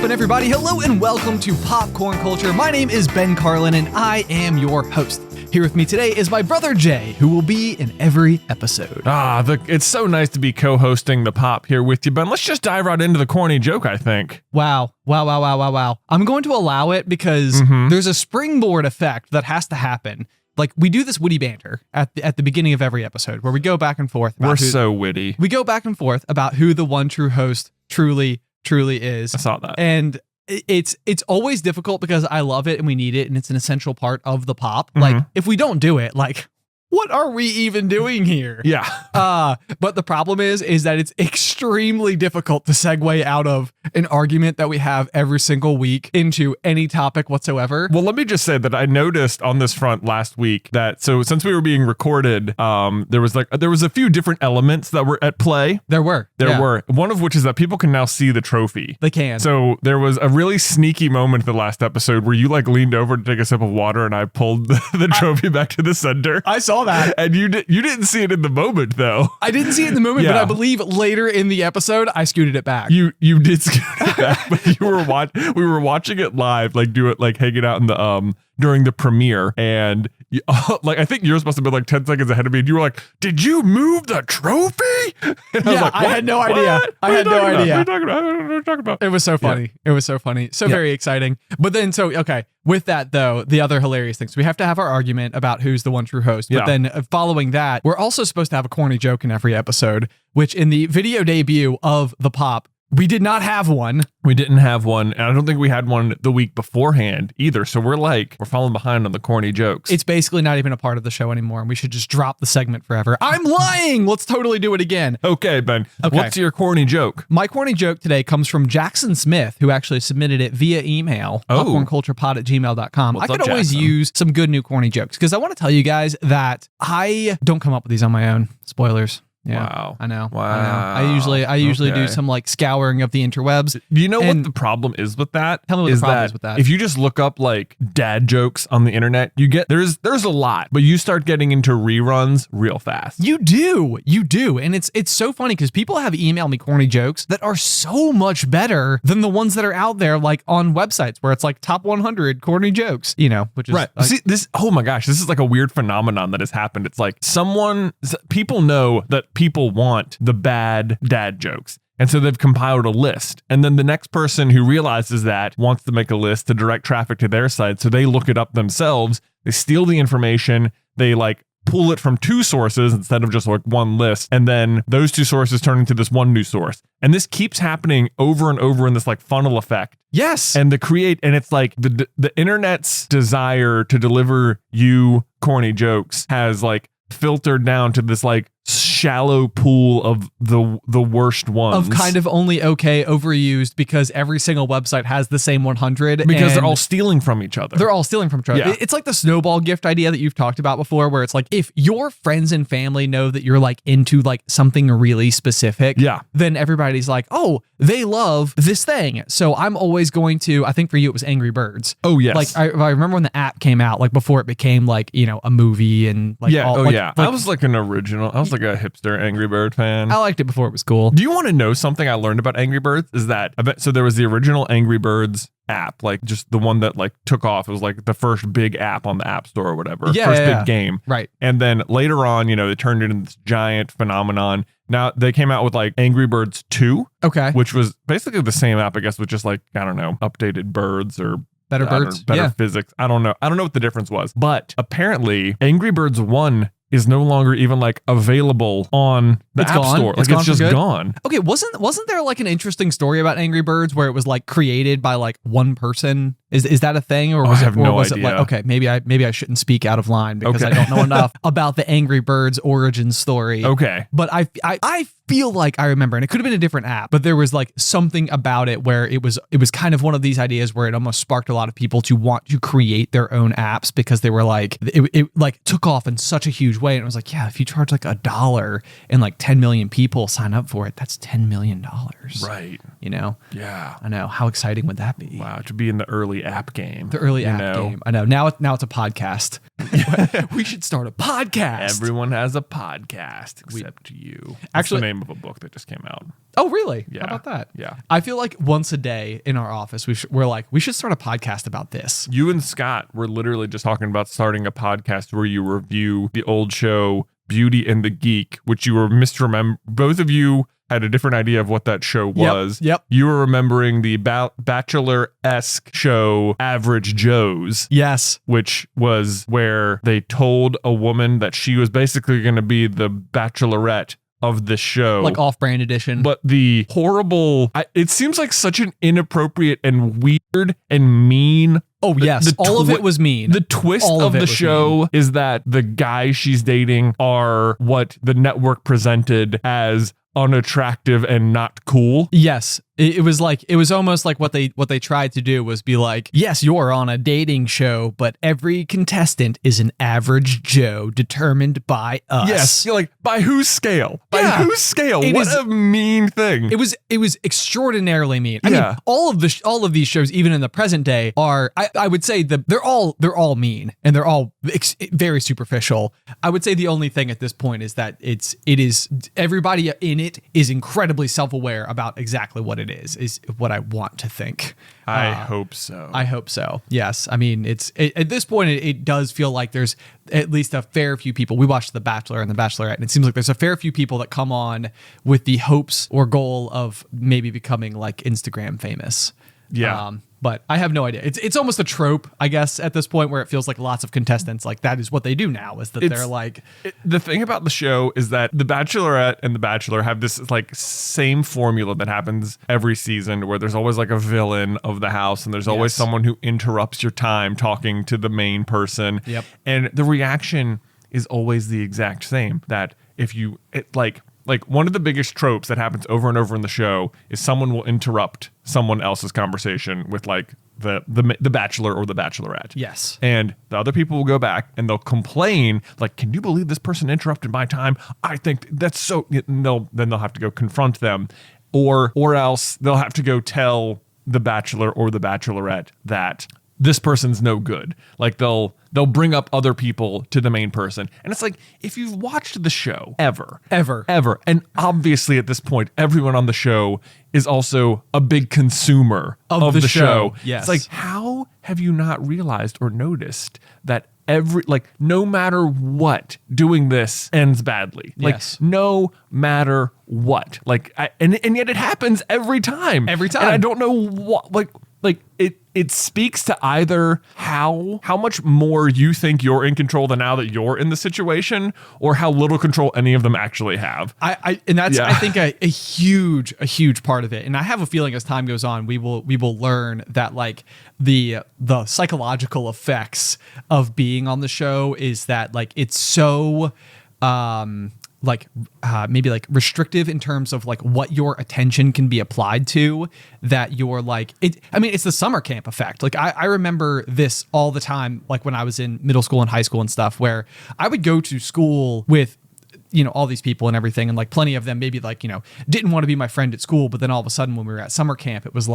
poppin', everybody? Hello and welcome to Popcorn Culture. My name is Ben Carlin and I am your host. Here with me today is my brother Jay, who will be in every episode. It's so nice to be co-hosting the Pop here with you, Ben. Let's just dive right into the corny joke, I think. Wow. I'm going to allow it because there's a springboard effect that has to happen. Like, we do this witty banter at the beginning of every episode where we go back and forth. We're so witty. We go back and forth about who the one true host truly is. I saw that. And it's always difficult because I love it and we need it and it's an essential part of the Pop. Like, if we don't do it, like, what are we even doing here? Yeah. But the problem is that it's extremely difficult to segue out of an argument that we have every single week into any topic whatsoever. Well, let me just say that I noticed on this front last week that, so since we were being recorded, there was a few different elements that were at play. There were. One of which is that people can now see the trophy. They can. So there was a really sneaky moment in the last episode where you like leaned over to take a sip of water and I pulled the trophy back to the center. I saw that. And you didn't see it in the moment though. I didn't see it in the moment, but I believe later in the episode I scooted it back. You did scoot it back, but we were watching it live, like do it like hanging out in the during the premiere, and like I think you're supposed to be like 10 seconds ahead of me, and you were like, "Did you move the trophy?" And I was like, I had no idea. I had no idea. What are you talking about? It was so funny. Yeah. It was so funny. So very exciting. But then, okay. With that, though, the other hilarious things, we have to have our argument about who's the one true host. But then following that, we're also supposed to have a corny joke in every episode, which in the video debut of the Pop, we did not have one. We didn't have one. And I don't think we had one the week beforehand either. So we're falling behind on the corny jokes. It's basically not even a part of the show anymore. And we should just drop the segment forever. I'm lying. Let's totally do it again. Okay, Ben. Okay. What's your corny joke? My corny joke today comes from Jackson Smith, who actually submitted it via email, popcornculturepod@gmail.com. I could always use some good new corny jokes because I want to tell you guys that I don't come up with these on my own. Spoilers. Yeah, wow. I know. Wow. I usually do some like scouring of the interwebs. Do you know what the problem is with that? Tell me what the problem is with that. If you just look up like dad jokes on the internet, you get there's a lot, but you start getting into reruns real fast. You do. And it's so funny because people have emailed me corny jokes that are so much better than the ones that are out there like on websites where it's like top 100 corny jokes, which is right. Like, see this, oh my gosh, this is like a weird phenomenon that has happened. It's like people know that people want the bad dad jokes. And so they've compiled a list. And then the next person who realizes that wants to make a list to direct traffic to their site. So they look it up themselves. They steal the information. They like pull it from two sources instead of just like one list. And then those two sources turn into this one new source. And this keeps happening over and over in this like funnel effect. Yes. And it's like the internet's desire to deliver you corny jokes has like filtered down to this like shallow pool of the worst ones, of kind of only overused because every single website has the same 100 because they're all stealing from each other. Yeah. It's like the snowball gift idea that you've talked about before, where it's like if your friends and family know that you're like into like something really specific, then everybody's like, oh, they love this thing, so I'm always going to. I think for you it was Angry Birds. Oh yes. Like I remember when the app came out, like before it became like a movie and like I was like an original. I was like a hipster Angry Bird fan. I liked it before it was cool. Do you want to know something I learned about Angry Birds? Is that so there was the original Angry Birds app, like just the one that like took off. It was like the first big app on the App Store or whatever. Big game. Right. And then later on, they turned it into this giant phenomenon. Now they came out with like Angry Birds 2. Okay. Which was basically the same app, I guess, with just like, I don't know, updated birds or better birds, better physics. I don't know what the difference was. But apparently Angry Birds 1 is no longer even like available on the App Store. Like it's just gone. Okay, wasn't there like an interesting story about Angry Birds where it was like created by like one person? Is that a thing, or was I have no idea. It like, okay, maybe I shouldn't speak out of line because I don't know enough about the Angry Birds origin story. Okay, but I feel like I remember, and it could have been a different app, but there was like something about it where it was kind of one of these ideas where it almost sparked a lot of people to want to create their own apps because they were like it like took off in such a huge way, and it was like, yeah, if you charge like $1 and like 10 million people sign up for it, that's $10 million. Right. Yeah. I know. How exciting would that be? Wow, to be in the early app game. The early app game. I know. Now it's a podcast. We should start a podcast. Everyone has a podcast except you. That's Actually, the name of a book that just came out. Oh, really? Yeah. How about that? Yeah. I feel like once a day in our office, we're like, we should start a podcast about this. You and Scott were literally just talking about starting a podcast where you review the old show Beauty and the Geek, which you were misremember. Both of you had a different idea of what that show was. Yep. You were remembering the Bachelor-esque show Average Joe's. Yes. Which was where they told a woman that she was basically going to be the bachelorette of the show. Like off-brand edition. But the horrible, it seems like such an inappropriate and weird and mean. Oh, yes. All of it was mean. The twist of the show is that the guy she's dating are what the network presented as unattractive and not cool. Yes. It was almost like what they tried to do was be like, yes, you're on a dating show, but every contestant is an average Joe determined by us. Yes, you're like, by whose scale? By whose scale? What a mean thing. It was extraordinarily mean. I mean, all of these shows, even in the present day, are I would say they're all mean and they're all very superficial. I would say the only thing at this point is that it is everybody in it is incredibly self-aware about exactly what it is what I want to think. I hope so. I hope so. Yes. I mean, at this point, it does feel like there's at least a fair few people. We watched The Bachelor and The Bachelorette, and it seems like there's a fair few people that come on with the hopes or goal of maybe becoming like Instagram famous. Yeah. But I have no idea. It's almost a trope, I guess, at this point where it feels like lots of contestants, like that is what they do now, is that they're like... The thing about the show is that The Bachelorette and The Bachelor have this like same formula that happens every season where there's always like a villain of the house and there's always someone who interrupts your time talking to the main person. Yep. And the reaction is always the exact same, that if you... Like one of the biggest tropes that happens over and over in the show is someone will interrupt someone else's conversation with like the Bachelor or the Bachelorette. Yes. And the other people will go back and they'll complain like, can you believe this person interrupted my time? I think that's so... Then they'll have to go confront them or else they'll have to go tell the Bachelor or the Bachelorette that this person's no good. Like they'll bring up other people to the main person. And it's like, if you've watched the show ever, and obviously at this point, everyone on the show is also a big consumer of the show. Yes. It's like, how have you not realized or noticed that no matter what, doing this ends badly. Yes. Like, no matter what. Like, and yet it happens every time. Every time. And I don't know what, it speaks to either how much more you think you're in control than now that you're in the situation, or how little control any of them actually have. And that's I think a huge part of it. And I have a feeling as time goes on, we will learn that like the psychological effects of being on the show is that like it's so maybe like restrictive in terms of like what your attention can be applied to, that you're like it. I mean, it's the summer camp effect. Like I remember this all the time, like when I was in middle school and high school and stuff, where I would go to school with, you know, all these people and everything, and like plenty of them maybe like, you know, didn't want to be my friend at school, but then all of a sudden when we were at summer camp, it's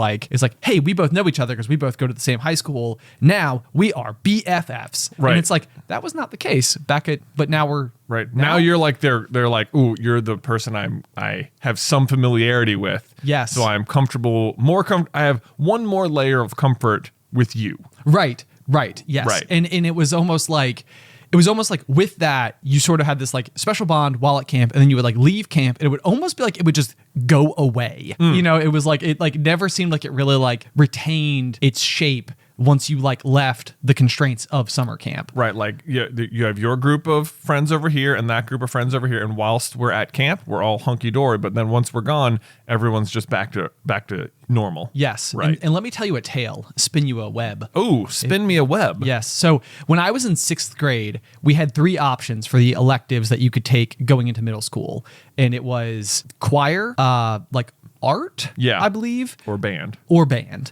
like, hey, we both know each other because we both go to the same high school. Now we are BFFs. Right. And it's like, that was not the case but now we're right. Now you're like, they're like, ooh, you're the person I have some familiarity with. Yes. So I'm comfortable, I have one more layer of comfort with you. Right. Yes. Right. And it was almost like with that, you sort of had this like special bond while at camp, and then you would like leave camp and it would almost be like it would just go away. You know, it was like, it like never seemed like it really like retained its shape once you like left the constraints of summer camp. Right. Like you have your group of friends over here and that group of friends over here. And whilst we're at camp, we're all hunky dory. But then once we're gone, everyone's just back to normal. Yes. Right. And let me tell you a tale, spin you a web. Oh, spin me a web. Yes. So when I was in 6th grade, we had 3 options for the electives that you could take going into middle school. And it was choir, like art, I believe. Or band.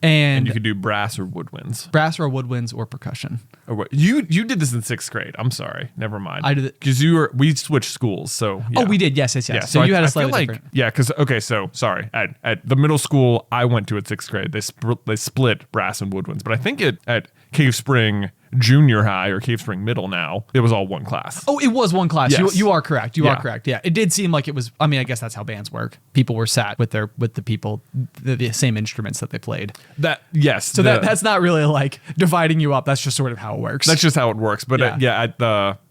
And you could do brass or woodwinds. Or percussion. Or what? You did this in 6th grade. I'm sorry. Never mind. I did it. Because we switched schools. So yeah. Oh, we did. Yes. Yeah, so you had a slightly like, different. Yeah, because, okay, so sorry. At the middle school I went to at 6th grade, they split brass and woodwinds. But I think at Cave Spring, junior high or Cave Spring Middle now, it was all one class. Oh, it was one class. Yes. You are correct. You Yeah. are correct. Yeah, it did seem like it was. I mean, I guess that's how bands work. People were sat with the people, the same instruments that they played. So that's not really like dividing you up. That's just sort of how it works. That's just how it works. But Yeah.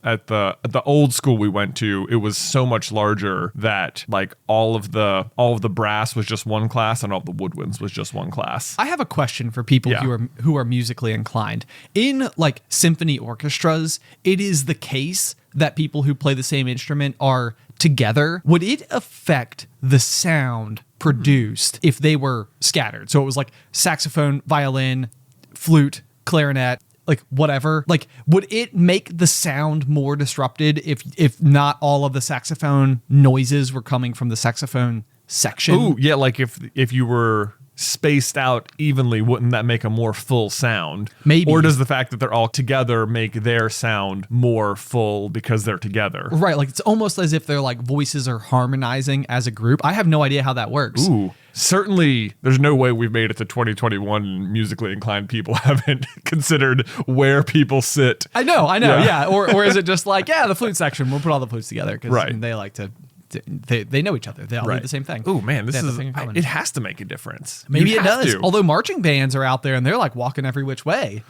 at the old school we went to, it was so much larger that like all of the brass was just one class and all the woodwinds was just one class. I have a question for people Yeah. who are musically inclined. In like symphony orchestras, it is the case that people who play the same instrument are together. Would it affect the sound produced if they were scattered? So it was like saxophone, violin, flute, clarinet, like whatever. Like, would it make the sound more disrupted if not all of the saxophone noises were coming from the saxophone section? Ooh, yeah, like if you were spaced out evenly, wouldn't that make a more full sound? Maybe. Or does the fact that they're all together make their sound more full because they're together? Right, like it's almost as if their like voices are harmonizing as a group. I have no idea how that works. Ooh. Certainly, there's no way we've made it to 2021 and musically inclined people haven't considered where people sit. I know, Yeah. yeah. Or is it just like, the flute section, we'll put all the flutes together because Right. they like to, they know each other. They all do the same thing. Oh man, They have the thing in common. it has to make a difference. Maybe You it have does. to. Although marching bands are out there and they're like walking every which way,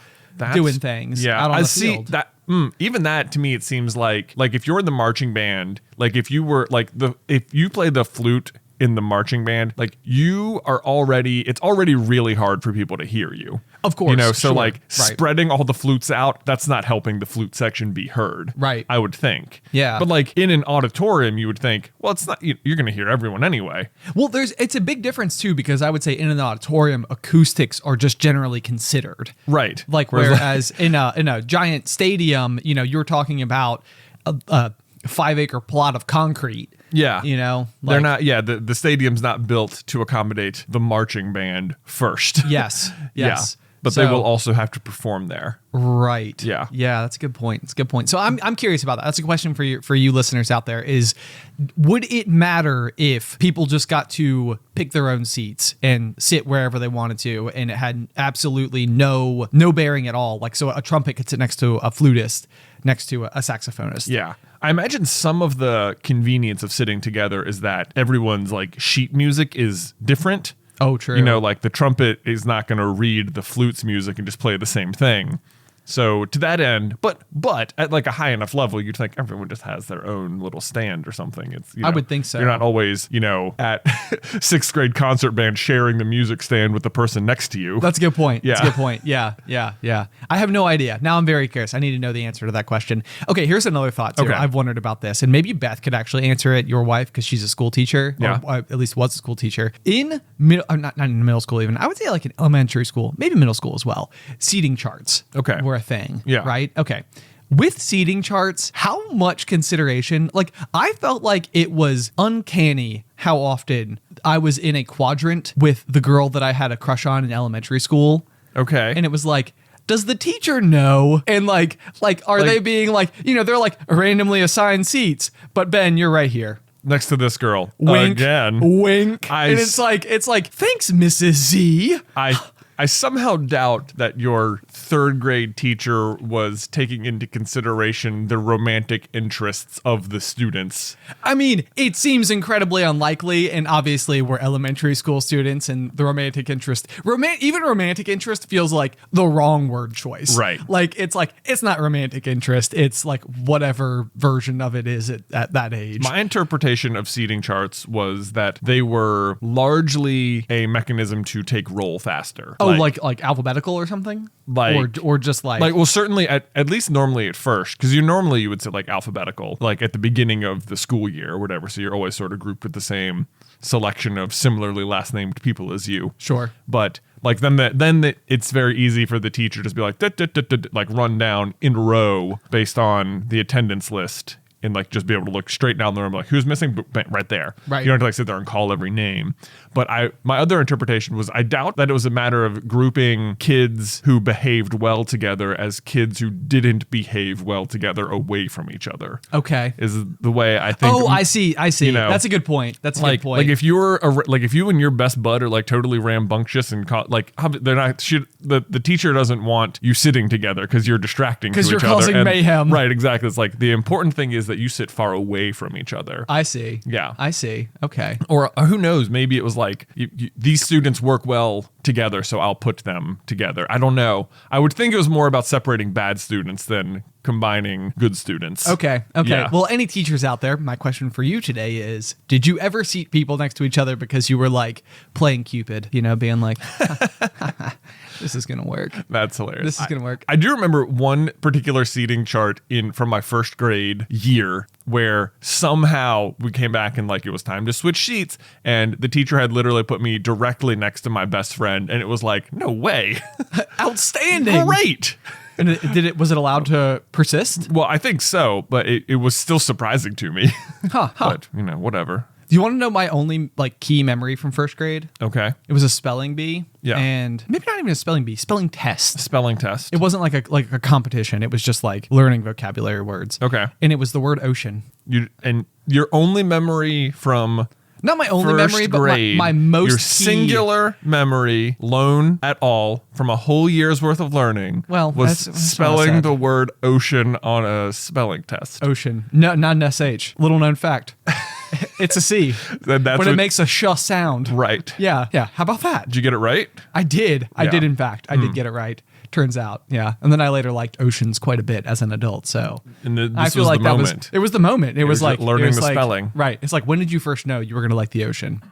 doing things out on the field. That. Even that to me, it seems like if you're in the marching band, like if you were like if you play the flute in the marching band, like it's already really hard for people to hear you. Of course, so sure, like right. spreading all the flutes out, that's not helping the flute section be heard. Right. I would think. Yeah. But like in an auditorium, you would think, well, it's not, you're going to hear everyone anyway. Well, it's a big difference too, because I would say in an auditorium, acoustics are just generally considered. Right. Like whereas in a giant stadium, you're talking about a 5-acre plot of concrete. Yeah. They're not, the stadium's not built to accommodate the marching band first. Yes. Yeah. But they will also have to perform there. Right. Yeah. Yeah, that's a good point. It's a good point. So I'm curious about that. That's a question for you listeners out there is, would it matter if people just got to pick their own seats and sit wherever they wanted to and it had absolutely no bearing at all? Like, so a trumpet could sit next to a flutist, next to a saxophonist. Yeah. I imagine some of the convenience of sitting together is that everyone's like sheet music is different. Oh, true. Like the trumpet is not going to read the flute's music and just play the same thing. So to that end, but at like a high enough level, you'd think everyone just has their own little stand or something. It's I would think so. You're not always, at 6th grade concert band sharing the music stand with the person next to you. That's a good point. Yeah. That's a good point. Yeah. I have no idea. Now I'm very curious. I need to know the answer to that question. Okay, here's another thought too. Okay. I've wondered about this, and maybe Beth could actually answer it, your wife, because she's a school teacher, Yeah. or at least was a school teacher. In not in middle school even, I would say like in elementary school, maybe middle school as well, seating charts were a thing. Yeah. Right? Okay. With seating charts, how much consideration? Like, I felt like it was uncanny how often I was in a quadrant with the girl that I had a crush on in elementary school. Okay. And it was like, does the teacher know? And like, are they being like, they're like randomly assigned seats, but Ben, you're right here. Next to this girl. Wink. Again. Wink. And it's like, thanks, Mrs. Z. I somehow doubt that your 3rd grade teacher was taking into consideration the romantic interests of the students. I mean, it seems incredibly unlikely, and obviously we're elementary school students, and the romantic interest, even romantic interest feels like the wrong word choice. Right. It's not romantic interest. It's like whatever version of it is at that age. My interpretation of seating charts was that they were largely a mechanism to take roll faster. Oh, like alphabetical or something? Or just like well, certainly at least normally at first, because normally you would say like alphabetical, like at the beginning of the school year or whatever. So you're always sort of grouped with the same selection of similarly last named people as you. Sure. But like then it's very easy for the teacher to just be like, like run down in a row based on the attendance list and like just be able to look straight down the room, like who's missing, bang, right there. Right. You don't have to like sit there and call every name. But my other interpretation was I doubt that it was a matter of grouping kids who behaved well together as kids who didn't behave well together away from each other. Okay. Is the way I think. Oh, I see. You know, that's a good point. That's a good point. Like if you were like if you and your best bud are like totally rambunctious and like they're not. The teacher doesn't want you sitting together because you're distracting to each other. Because you're causing mayhem. Right. Exactly. It's like the important thing is that you sit far away from each other. I see. Yeah. I see. Okay. Or who knows? Maybe it was like these students work well together, so I'll put them together. I don't know. I would think it was more about separating bad students than combining good students. Okay. Yeah. Well, any teachers out there, my question for you today is, did you ever seat people next to each other because you were like playing Cupid, you know, being like, this is going to work. That's hilarious. This is going to work. I do remember one particular seating chart from my first grade year where somehow we came back and like it was time to switch seats and the teacher had literally put me directly next to my best friend and it was like, no way. Outstanding. Great. And was it allowed to persist? Well, I think so, but it was still surprising to me. But, you know, whatever. Do you want to know my only like key memory from first grade? Okay. It was a spelling bee. Yeah. And maybe not even a spelling bee, spelling test. Spelling test. It wasn't like a competition. It was just like learning vocabulary words. Okay. And it was the word ocean. And your only memory from not my only first memory, but grade, my most your key. singular memory, lone at all, from a whole year's worth of learning, well, was that's spelling the word ocean on a spelling test. Ocean. No, not an SH. Little known fact. It's a C. That's when it makes a sh sound. Right. Yeah. How about that? Did you get it right? I did. I did, in fact. I did get it right. Turns out, yeah. And then I later liked oceans quite a bit as an adult. So I feel like that was it was the moment. It was like learning the spelling. Right. It's like, when did you first know you were going to like the ocean?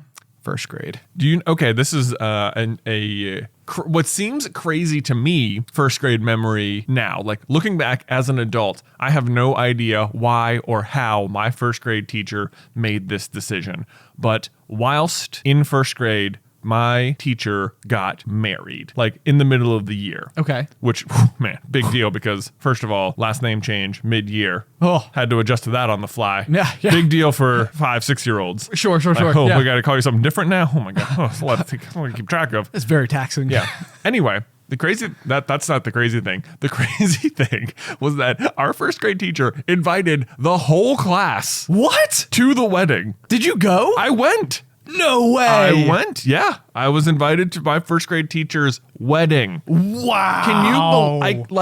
First grade. Okay, this is what seems crazy to me, first grade memory now. Like looking back as an adult, I have no idea why or how my first grade teacher made this decision. But whilst in first grade, my teacher got married, like in the middle of the year. Okay. Which, man, big deal because, first of all, last name change mid-year. Oh. Had to adjust to that on the fly. Yeah. Big deal for 5-6-years. Sure. Oh, yeah. we got to call you something different now? Oh, my God. It's a lot to keep track of. It's very taxing. Yeah. Anyway. That's not the crazy thing. The crazy thing was that our first grade teacher invited the whole class. What? To the wedding. Did you go? I went. No way. I went. Yeah. I was invited to my first grade teacher's wedding. Wow. Can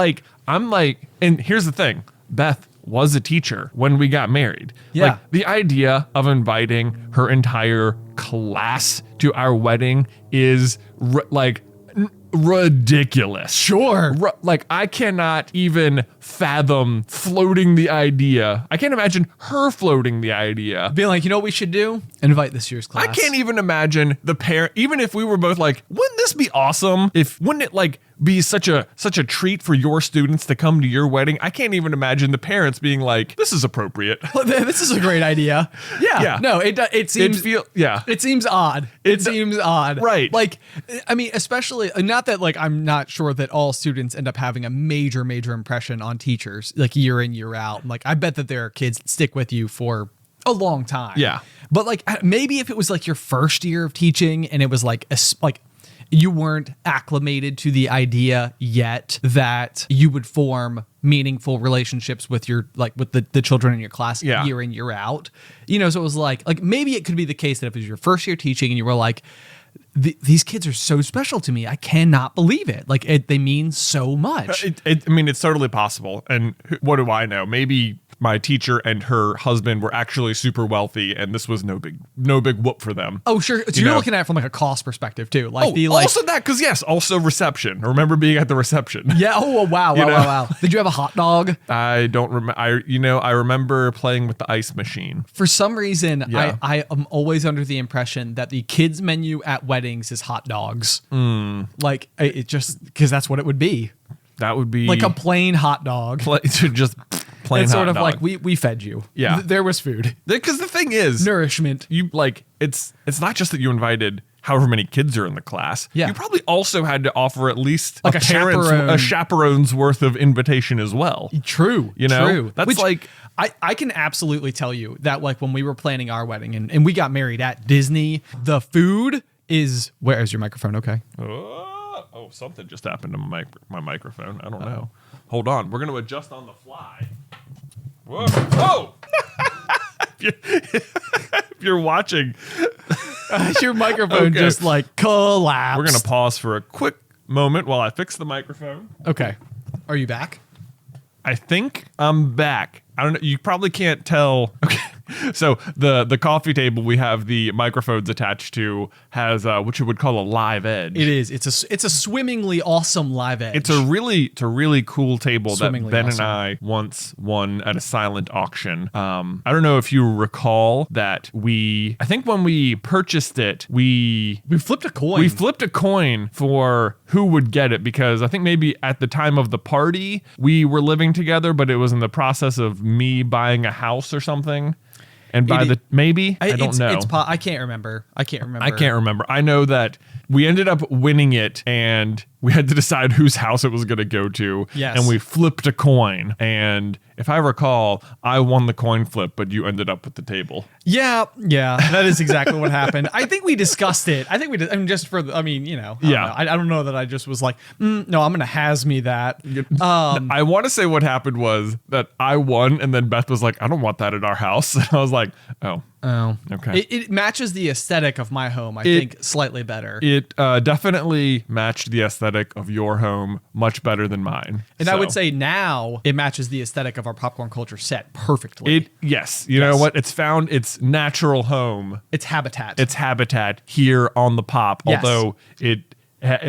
you I'm like, and here's the thing. Beth was a teacher when we got married. Yeah. Like the idea of inviting her entire class to our wedding is ridiculous. Sure. Like I cannot even fathom floating the idea. I can't imagine her floating the idea. Being like, you know what we should do? Invite this year's class. I can't even imagine the parent, even if we were both like, wouldn't this be awesome? Wouldn't it like be such a treat for your students to come to your wedding? I can't even imagine the parents being like, this is appropriate. This is a great idea. Yeah. No, it seems It seems odd. It seems odd. Right. Like, I mean, especially not that like I'm not sure that all students end up having a major impression on teachers like year in, year out. Like I bet that there are kids that stick with you for a long time. Yeah. But like maybe if it was like your first year of teaching and it was like you weren't acclimated to the idea yet that you would form meaningful relationships with your with the children in your class year in, year out. You know, so it was like maybe it could be the case that if it was your first year teaching and you were like, these kids are so special to me. I cannot believe it. Like they mean so much. I mean, it's totally possible. And what do I know? Maybe my teacher and her husband were actually super wealthy, and this was no big whoop for them. Oh, sure. So you're looking at it from like a cost perspective too. Like also that, because yes, also reception. I remember being at the reception. Yeah. Oh, wow. Did you have a hot dog? I don't remember. I remember playing with the ice machine. For some reason, I am always under the impression that the kids menu at weddings is hot dogs. Like it just because that's what it would be. That would be like a plain hot dog. Just plain it's hot sort of dog. like we fed you. Yeah. There was food. Because the thing is, nourishment. You like it's not just that you invited however many kids are in the class, Yeah. you probably also had to offer at least Like a chaperone. a chaperone's worth of invitation as well. True. You know? True. That's Which like... I can absolutely tell you that like when we were planning our wedding and we got married at Disney, the food is... Where's your microphone? Okay. Oh, something just happened to my microphone. I don't know. Hold on. We're going to adjust on the fly. Whoa. Whoa! If you're watching... Your microphone just like collapsed. We're going to pause for a quick moment while I fix the microphone. Okay. Are you back? I think I'm back. I don't know. You probably can't tell. Okay. So the coffee table we have the microphones attached to has what you would call a live edge. It is. It's a swimmingly awesome live edge. It's a really cool table that Ben awesome. and I once won at a silent auction. I don't know if you recall that I think when we purchased it, we flipped a coin. We flipped a coin for who would get it, because I think maybe at the time of the party we were living together, but it was in the process of me buying a house or something. And I don't know. I can't remember. I can't remember. I know that we ended up winning it, and we had to decide whose house it was going to go to. Yes. And we flipped a coin. And if I recall, I won the coin flip, but you ended up with the table. Yeah, that is exactly what happened. I think we discussed it. I don't know that I just was like, no, I'm going to has me that. I want to say what happened was that I won, and then Beth was like, I don't want that at our house. And I was like, oh, okay. It matches the aesthetic of my home, I think, slightly better. It definitely matched the aesthetic of your home much better than mine. And I would say now it matches the aesthetic of our popcorn culture set perfectly. You know what? It's found its natural home. It's habitat. It's habitat here on the pop. Yes. Although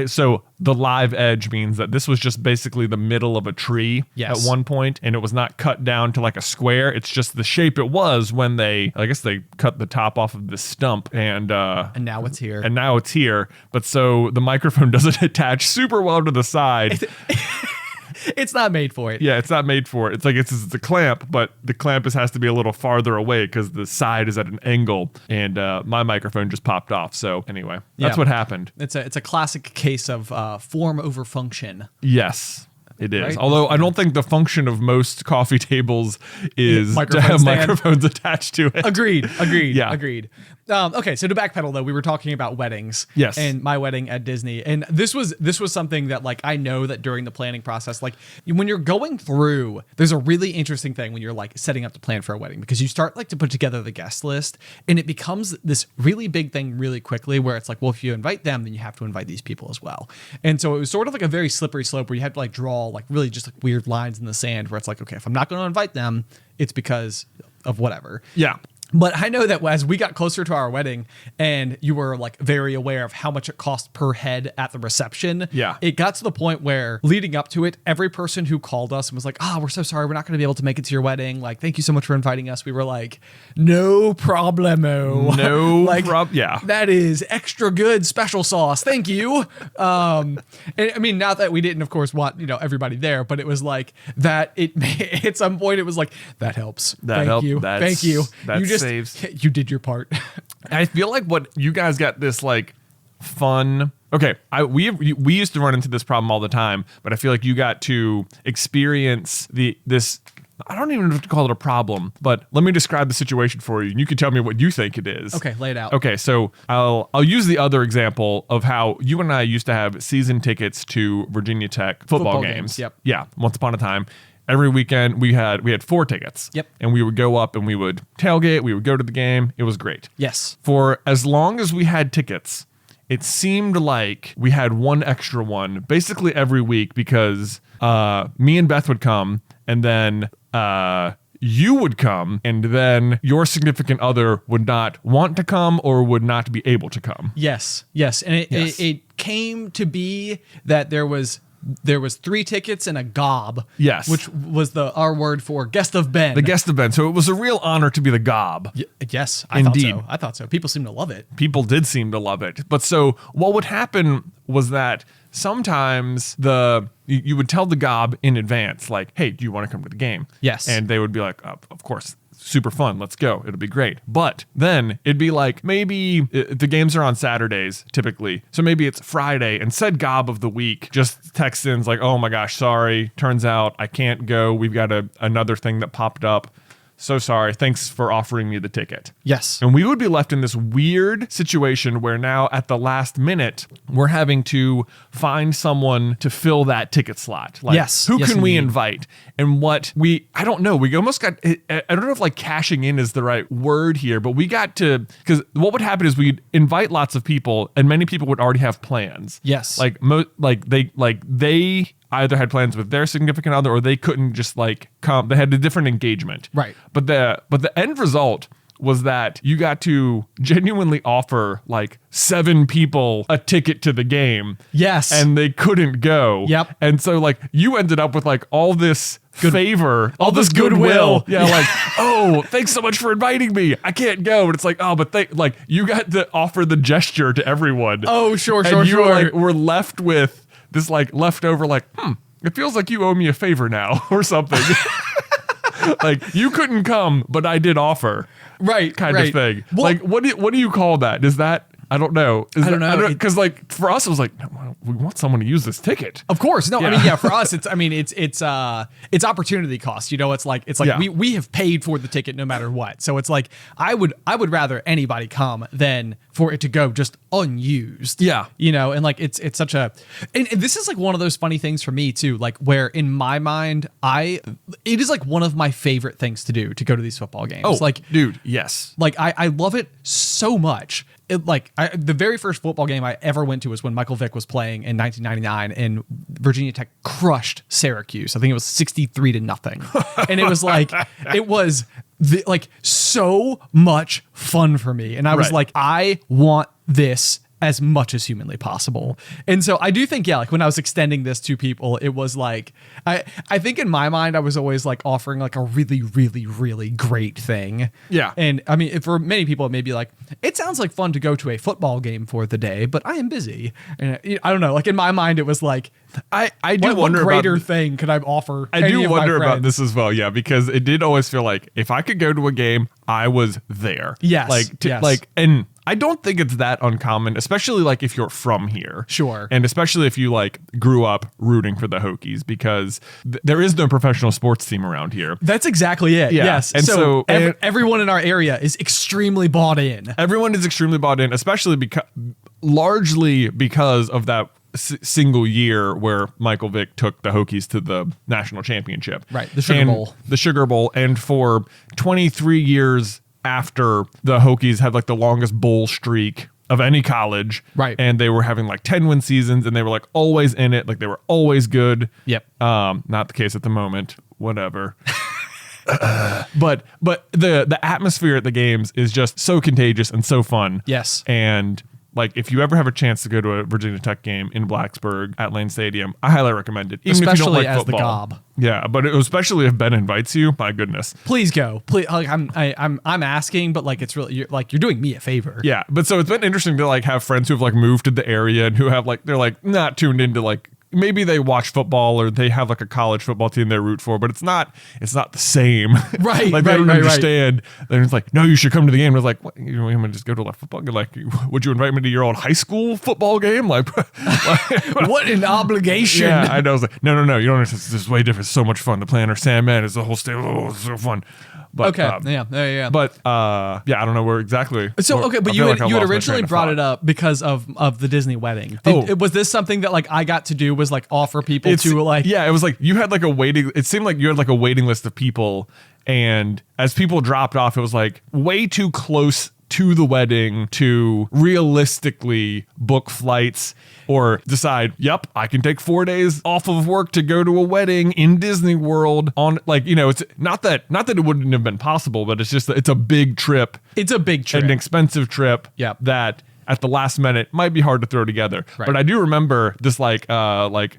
so the live edge means that this was just basically the middle of a tree at one point, and it was not cut down to like a square. It's just the shape it was when they cut the top off of the stump, and now it's here. And now it's here. But so the microphone doesn't attach super well to the side. It's not made for it. Yeah, it's not made for it. It's like it's a clamp, but the clamp has to be a little farther away because the side is at an angle, and my microphone just popped off. So anyway, that's what happened. It's a classic case of form over function. Yes. It is. Right? Although I don't think the function of most coffee tables is to have microphones attached to it. Agreed. Yeah. Agreed. Okay, so to backpedal though, we were talking about weddings. Yes. And my wedding at Disney. And this was something that like I know that during the planning process, like when you're going through, there's a really interesting thing when you're like setting up the plan for a wedding, because you start like to put together the guest list, and it becomes this really big thing really quickly where it's like, well, if you invite them, then you have to invite these people as well. And so it was sort of like a very slippery slope where you had to like draw like really just like weird lines in the sand where it's like, okay, if I'm not going to invite them, it's because of whatever. Yeah. But I know that as we got closer to our wedding and you were like very aware of how much it cost per head at the reception, it got to the point where leading up to it, every person who called us and was like, we're so sorry, we're not going to be able to make it to your wedding. Like, thank you so much for inviting us. We were like, no problemo. Yeah. That is extra good special sauce. Thank you. And I mean, not that we didn't, of course, want, everybody there, but it was like that at some point it was like, that helps. Thank you. Thank you. You did your part. I feel like what you guys got this like fun. Okay, we used to run into this problem all the time, but I feel like you got to experience this. I don't even know if to call it a problem, but let me describe the situation for you, and you can tell me what you think it is. Okay, lay it out. Okay, so I'll use the other example of how you and I used to have season tickets to Virginia Tech football games. Yep. Yeah, once upon a time. Every weekend we had 4 tickets. Yep. And we would go up and we would tailgate, we would go to the game. It was great. Yes. For as long as we had tickets, it seemed like we had one extra one basically every week, because me and Beth would come, and then you would come, and then your significant other would not want to come or would not be able to come. Yes. And it came to be that there was 3 tickets and a gob. Yes. Which was our word for guest of Ben. The guest of Ben. So it was a real honor to be the gob. Yes, Indeed. I thought so. People seem to love it. People did seem to love it. But so what would happen was that sometimes you would tell the gob in advance, like, hey, do you want to come to the game? Yes. And they would be like, of course. super fun. Let's go. It'll be great. But then it'd be like, maybe the games are on Saturdays typically. So maybe it's Friday and said gob of the week just texts in like, oh my gosh, sorry. Turns out I can't go. We've got another thing that popped up. So sorry. Thanks for offering me the ticket. Yes. And we would be left in this weird situation where now at the last minute, we're having to find someone to fill that ticket slot. Like, yes. Who yes, can we indeed. invite? And I don't know. We almost got, I don't know if like cashing in is the right word here, but we got to, because what would happen is we'd invite lots of people and many people would already have plans. Yes. They either had plans with their significant other or they couldn't just like come. They had a different engagement. Right. But the end result was that you got to genuinely offer like 7 people a ticket to the game. Yes. And they couldn't go. Yep. And so like you ended up with like all this favor, all this goodwill. Yeah, like, oh, thanks so much for inviting me. I can't go. And it's like, oh, but like you got to offer the gesture to everyone. Oh, sure. And you like were left with this like leftover like, it feels like you owe me a favor now or something. Like you couldn't come, but I did offer. Right. Kind of thing. Well, like what do you call that? Is that I don't know. I don't know. Because like for us, it was like, no, we want someone to use this ticket. Of course. No, Yeah. I mean, yeah, for us, it's opportunity cost. You know, it's like Yeah. we have paid for the ticket no matter what. So it's like I would rather anybody come than for it to go just unused. Yeah. You know, and like it's such a and this is like one of those funny things for me too, like where in my mind it is like one of my favorite things to do to go to these football games. Oh, like dude, yes. Like I love it so much. The very first football game I ever went to was when Michael Vick was playing in 1999 and Virginia Tech crushed Syracuse. I think it was 63-0. And it was like, it was so much fun for me. And I was like, I want this as much as humanly possible. And so I do think, yeah, like when I was extending this to people, it was like, I think in my mind, I was always like offering like a really, really, really great thing. Yeah. And I mean, for many people, it may be like, it sounds like fun to go to a football game for the day, but I am busy. And I don't know, like in my mind, it was like, I do wonder what greater about thing could I offer? I do wonder about this as well, yeah, because it did always feel like if I could go to a game, I was there. Yes, yes. And I don't think it's that uncommon, especially like if you're from here. Sure. And especially if you like grew up rooting for the Hokies, because there is no professional sports team around here. That's exactly it. Yeah. Yes. And so everyone in our area is extremely bought in. Everyone is extremely bought in, especially largely because of that single year where Michael Vick took the Hokies to the national championship. Right. The Sugar Bowl. The Sugar Bowl. And for 23 years after the Hokies had like the longest bowl streak of any college. Right. And they were having like 10-win seasons and they were like always in it. Like they were always good. Yep. Not the case at the moment. Whatever. But the atmosphere at the games is just so contagious and so fun. Yes. And like if you ever have a chance to go to a Virginia Tech game in Blacksburg at Lane Stadium, I highly recommend it. Even Especially if you don't like as football. the gob. Yeah, but especially if Ben invites you, my goodness. Please go. Please, like, I'm asking, but like it's really you're doing me a favor. Yeah, but so it's been interesting to like have friends who've like moved to the area and who have like they're like not tuned into like maybe they watch football or they have like a college football team they root for, but it's not the same. Right. Like they don't understand. They're just like, no, you should come to the game. I was like, what? I'm gonna just go to like football. Like, would you invite me to your old high school football game? Like, what an obligation. Yeah, I know. I was like, no, you don't understand. This is way different. It's so much fun. The play under Sandman is the whole stadium. Oh, it's so fun. But, okay. Yeah. But I don't know where exactly. So okay, but you had originally brought it up because of the Disney wedding. Was this something that like I got to do? Was like offer people to like? Yeah, it was like you had like a waiting. It seemed like you had like a waiting list of people, and as people dropped off, it was like way too close to the wedding to realistically book flights or decide, yep, I can take 4 days off of work to go to a wedding in Disney World on like, you know, it's not that it wouldn't have been possible, but it's just that it's a big trip. It's a big trip. An expensive trip. Yep. That at the last minute might be hard to throw together. Right. But I do remember this like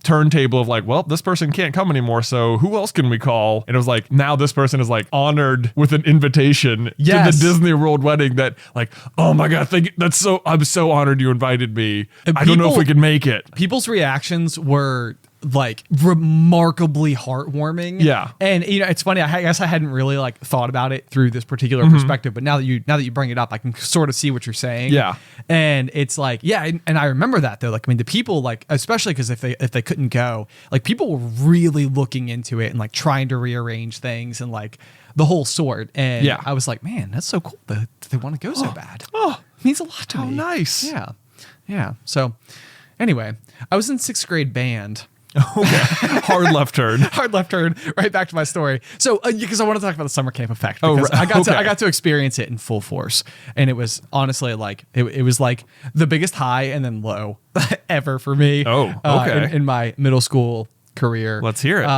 turntable of like, well, this person can't come anymore, so who else can we call? And it was like, now this person is like honored with an invitation to the Disney World wedding that like, oh my God, I'm so honored you invited me. I don't know if we can make it. People's reactions were like remarkably heartwarming. Yeah. And it's funny, I guess I hadn't really like thought about it through this particular perspective, but now that you bring it up, I can sort of see what you're saying. Yeah. And it's like, yeah, and I remember that though. Like, I mean, the people, like, especially because if they couldn't go, like, people were really looking into it and like trying to rearrange things and like the whole sort. And yeah. I was like, man, that's so cool that they want to go so bad. Oh, it means a lot to me. Oh, nice. Yeah. Yeah. So anyway, I was in 6th grade band. Okay. Hard left turn. Hard left turn. Right back to my story. So, because I want to talk about the summer camp effect, because right. I got to experience it in full force, and it was honestly like it was like the biggest high and then low ever for me. Oh, okay. In my middle school career. Let's hear it.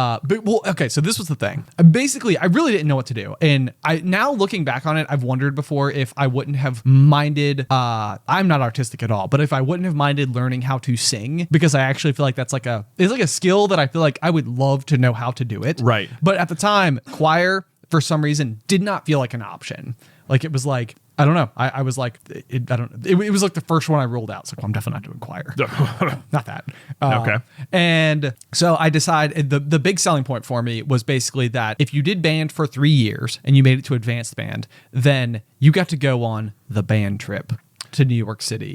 Okay, so this was the thing. Basically, I really didn't know what to do. And now looking back on it, I've wondered before if I wouldn't have minded, I'm not artistic at all, but if I wouldn't have minded learning how to sing, because I actually feel like it's like a skill that I feel like I would love to know how to do it. Right. But at the time, choir, for some reason, did not feel like an option. Like, it was like, I don't know. I was like, it was like the first one I ruled out. So I'm definitely not doing choir. Not that. Okay. And so I decided the big selling point for me was basically that if you did band for 3 years and you made it to advanced band, then you got to go on the band trip to New York City.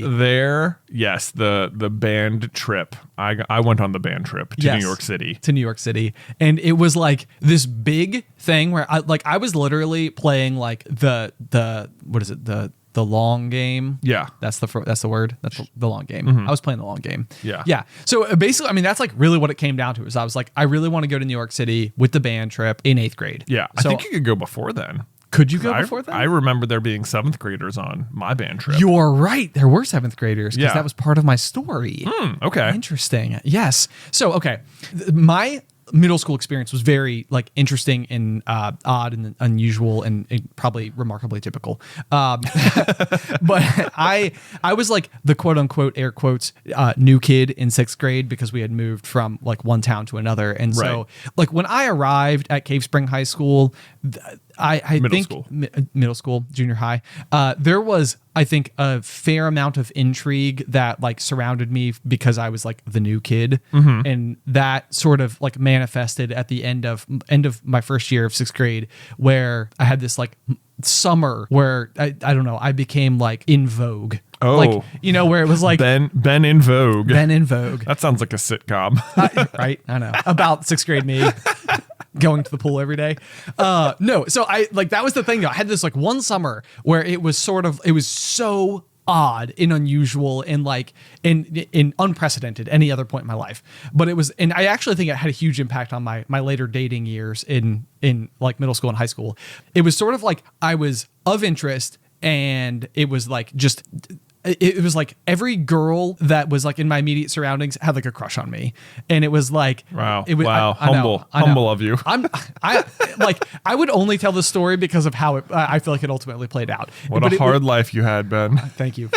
Yes, the band trip. I went on the band trip to New York City. To New York City. And it was like this big thing where I was literally playing like the what is it? The long game. Yeah. That's the word. That's the long game. I was playing the long game. Yeah. Yeah. So basically, I mean, that's like really what it came down to, is I was like, I really want to go to New York City with the band trip in 8th grade. Yeah. So, I think you could go before then. Could you go before that? I remember there being 7th graders on my band trip. You're right. There were 7th graders, because Yeah. that was part of my story. Okay. Interesting. Yes. So, okay. My middle school experience was very like interesting and odd and unusual and probably remarkably typical. But I was like the quote unquote air quotes new kid in 6th grade, because we had moved from like one town to another. And so like when I arrived at Cave Spring High School, middle school, junior high, there was, I think, a fair amount of intrigue that like surrounded me, because I was like the new kid, and that sort of like manifested at the end of my first year of 6th grade, where I had this like summer where I don't know, I became like in vogue. Oh, like, where it was like Ben in Vogue. Ben in Vogue. That sounds like a sitcom. Right? I know. About 6th grade me. Going to the pool every day. No, so I like, that was the thing though. I had this like one summer where it was so odd and unusual and like in unprecedented any other point in my life. But it was, and I actually think it had a huge impact on my later dating years in like middle school and high school. It was sort of like I was of interest, and it was like just it was like every girl that was like in my immediate surroundings had like a crush on me, and it was like, wow, it was, wow, I know. humble of you. I would only tell this story because of how I feel like it ultimately played out. What a hard life you had, Ben. Thank you.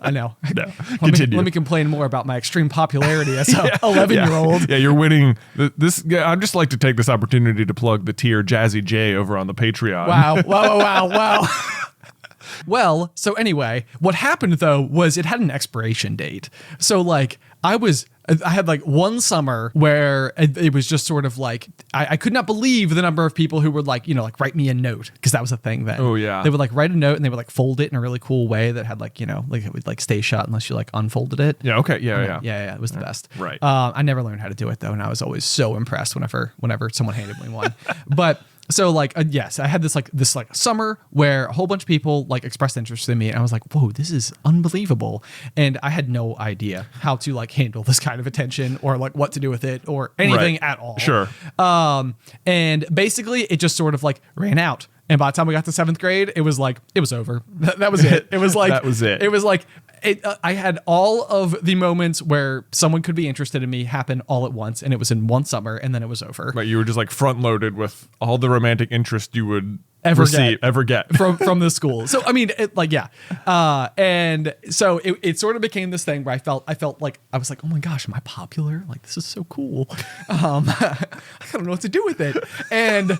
I know. No, continue. Let me complain more about my extreme popularity as a 11-year-old. Yeah, you're winning this. Yeah, I'd just like to take this opportunity to plug the tier Jazzy J over on the Patreon. Wow. Well, so anyway, what happened though was it had an expiration date. So like I had like one summer where it was just sort of like, I could not believe the number of people who would like, like write me a note, because that was a thing then. Oh yeah. They would like write a note and they would like fold it in a really cool way that had like, like it would like stay shut unless you like unfolded it. Yeah. Okay. Yeah. Yeah. It was the best. Right. I never learned how to do it though. And I was always so impressed whenever someone handed me one. But so like, yes, I had this summer where a whole bunch of people like expressed interest in me, and I was like, whoa, this is unbelievable. And I had no idea how to like handle this kind of attention, or like what to do with it, or anything at all. Sure. And basically it just sort of like ran out. And by the time we got to 7th grade, it was like, it was over. That was it. It was like, that was it. It was like, I had all of the moments where someone could be interested in me happen all at once, and it was in one summer, and then it was over. Right, you were just like front loaded with all the romantic interest you would ever get from this school. So I mean, and so it sort of became this thing where I felt like I was like, oh my gosh, am I popular? Like, this is so cool. I don't know what to do with it, and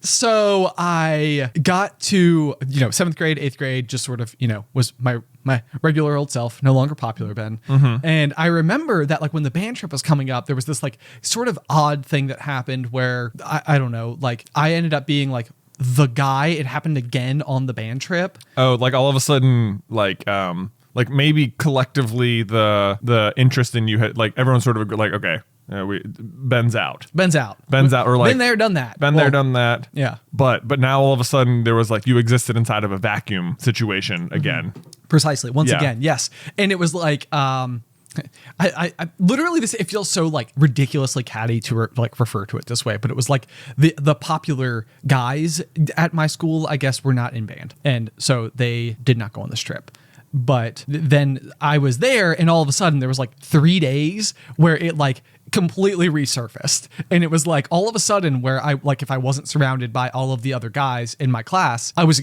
so I got to 7th grade, 8th grade, just sort of was my my regular old self, no longer popular Ben. And I remember that like when the band trip was coming up, there was this like sort of odd thing that happened where I don't know, like I ended up being like the guy. It happened again on the band trip. Oh, like all of a sudden, like maybe collectively the interest in you had, like everyone sort of like, okay, Ben's out. Ben's out. Or like been there, done that. Been there, done that. Yeah. But now all of a sudden there was like you existed inside of a vacuum situation again. Precisely. Once again, yes. And it was like I literally this, it feels so like ridiculously catty to like refer to it this way, but it was like the popular guys at my school, I guess, were not in band, and so they did not go on this trip. But then I was there, and all of a sudden there was like 3 days where it like completely resurfaced. And it was like all of a sudden where I like, if I wasn't surrounded by all of the other guys in my class, I was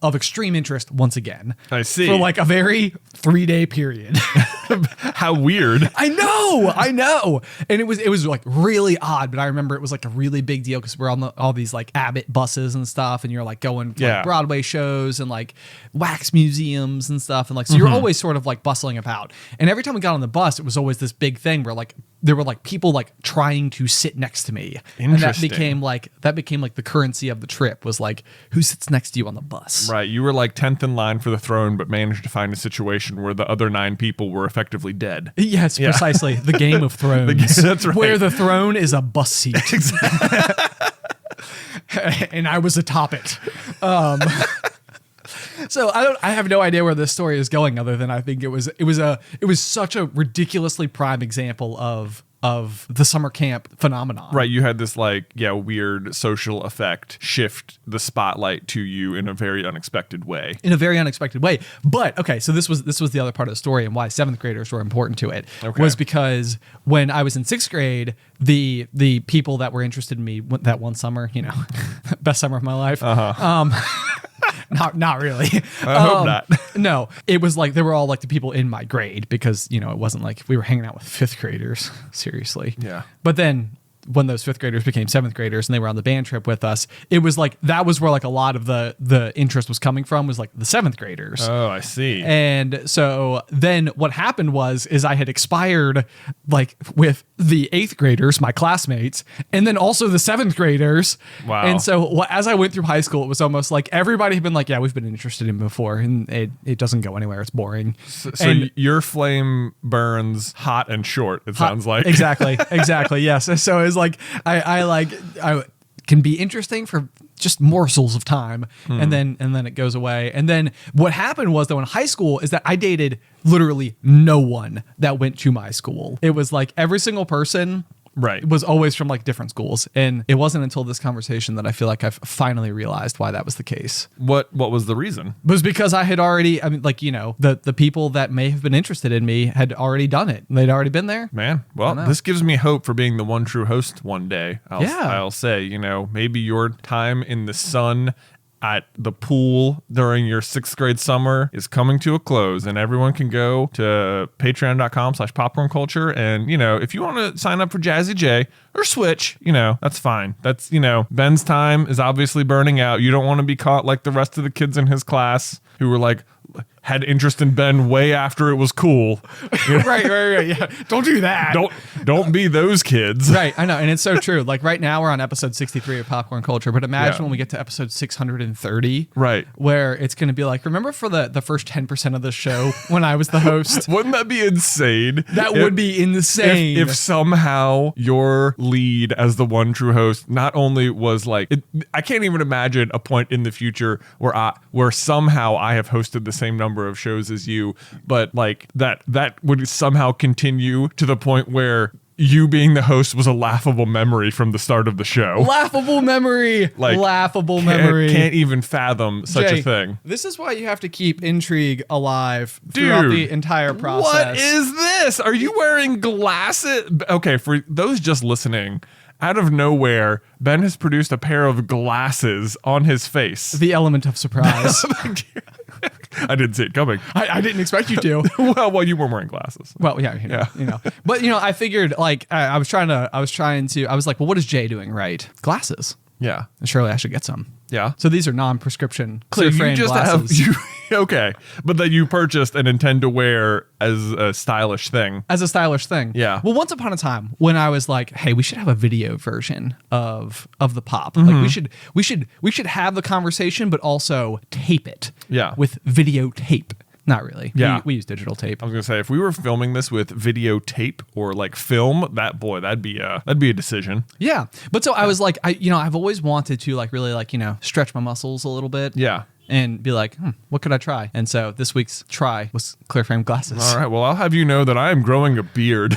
of extreme interest once again. I see. For like a very 3-day period. How weird. I know. And it was like really odd, but I remember it was like a really big deal because we're on all these like Abbott buses and stuff, and you're like going to like Broadway shows and like wax museums and stuff. And like, so you're always sort of like bustling about. And every time we got on the bus, it was always this big thing where like there were like people like trying to sit next to me. And that became like the currency of the trip, was like, who sits next to you on the bus? Right. You were like 10th in line for the throne, but managed to find a situation where the other 9 people were effectively dead. Yes, precisely. The Game of Thrones. That's right. Where the throne is a bus seat. And I was atop it. So I have no idea where this story is going, other than I think it was such a ridiculously prime example of the summer camp phenomenon. Right. You had this like, weird social effect shift the spotlight to you in a very unexpected way. But okay, so this was the other part of the story, and why 7th graders were important to it was because when I was in 6th grade, the people that were interested in me that one summer, best summer of my life. Not really. I hope not. No, it was like they were all like the people in my grade, because it wasn't like we were hanging out with 5th graders. Seriously. Yeah. But then when those 5th graders became 7th graders and they were on the band trip with us, it was like that was where like a lot of the interest was coming from, was like the 7th graders. Oh, I see. And so then what happened is I had expired like with the 8th graders, my classmates, and then also the 7th graders. Wow. And so as I went through high school, it was almost like everybody had been like, yeah, we've been interested in before, and it doesn't go anywhere. It's boring. So your flame burns hot and short, it sounds like. Exactly. Yes. So it's like I can be interesting for just morsels of time, and then it goes away. And then what happened was, though, in high school, is that I dated literally no one that went to my school. It was like every single person was always from like different schools. And it wasn't until this conversation that I feel like I've finally realized why that was the case. What was the reason? It was because I had already, the people that may have been interested in me had already done it. They'd already been there. Man, well, this gives me hope for being the one true host one day. I'll say, maybe your time in the sun at the pool during your 6th grade summer is coming to a close, and everyone can go to patreon.com/popcornculture. And, if you want to sign up for Jazzy J or switch, that's fine. That's, Ben's time is obviously burning out. You don't want to be caught like the rest of the kids in his class who were like, had interest in Ben way after it was cool. Right. Yeah. Don't do that. Don't be those kids. Right. I know. And it's so true. Like right now we're on episode 63 of Popcorn Culture, but imagine when we get to episode 630, right, where it's going to be like, remember for the first 10% of the show when I was the host? Wouldn't that be insane? That would be insane. If somehow your lead as the one true host not only was like, I can't even imagine a point in the future where somehow I have hosted the same number of shows as you, but like that would somehow continue to the point where you being the host was a laughable memory from the start of the show. Laughable memory. Can't even fathom such a thing. This is why you have to keep intrigue alive throughout the entire process. What is this? Are you wearing glasses? Okay, for those just listening, out of nowhere, Ben has produced a pair of glasses on his face. The element of surprise. I didn't see it coming. I didn't expect you to. well, you weren't wearing glasses. Well, yeah. But I figured like I was like, well, what is Jay doing right? Glasses. Yeah. And surely I should get some. Yeah. So these are non-prescription clear frame glasses. Okay. But that you purchased and intend to wear as a stylish thing. As a stylish thing. Yeah. Well, once upon a time when I was like, hey, we should have a video version of the pop. Like we should have the conversation, but also tape it. Yeah. With videotape. Not really. Yeah. We use digital tape. I was gonna say if we were filming this with videotape or like film, that'd be a decision. Yeah. But so I was like, I've always wanted to like really like, stretch my muscles a little bit. Yeah. And be like, what could I try? And so this week's try was clear frame glasses. All right. Well, I'll have you know that I am growing a beard.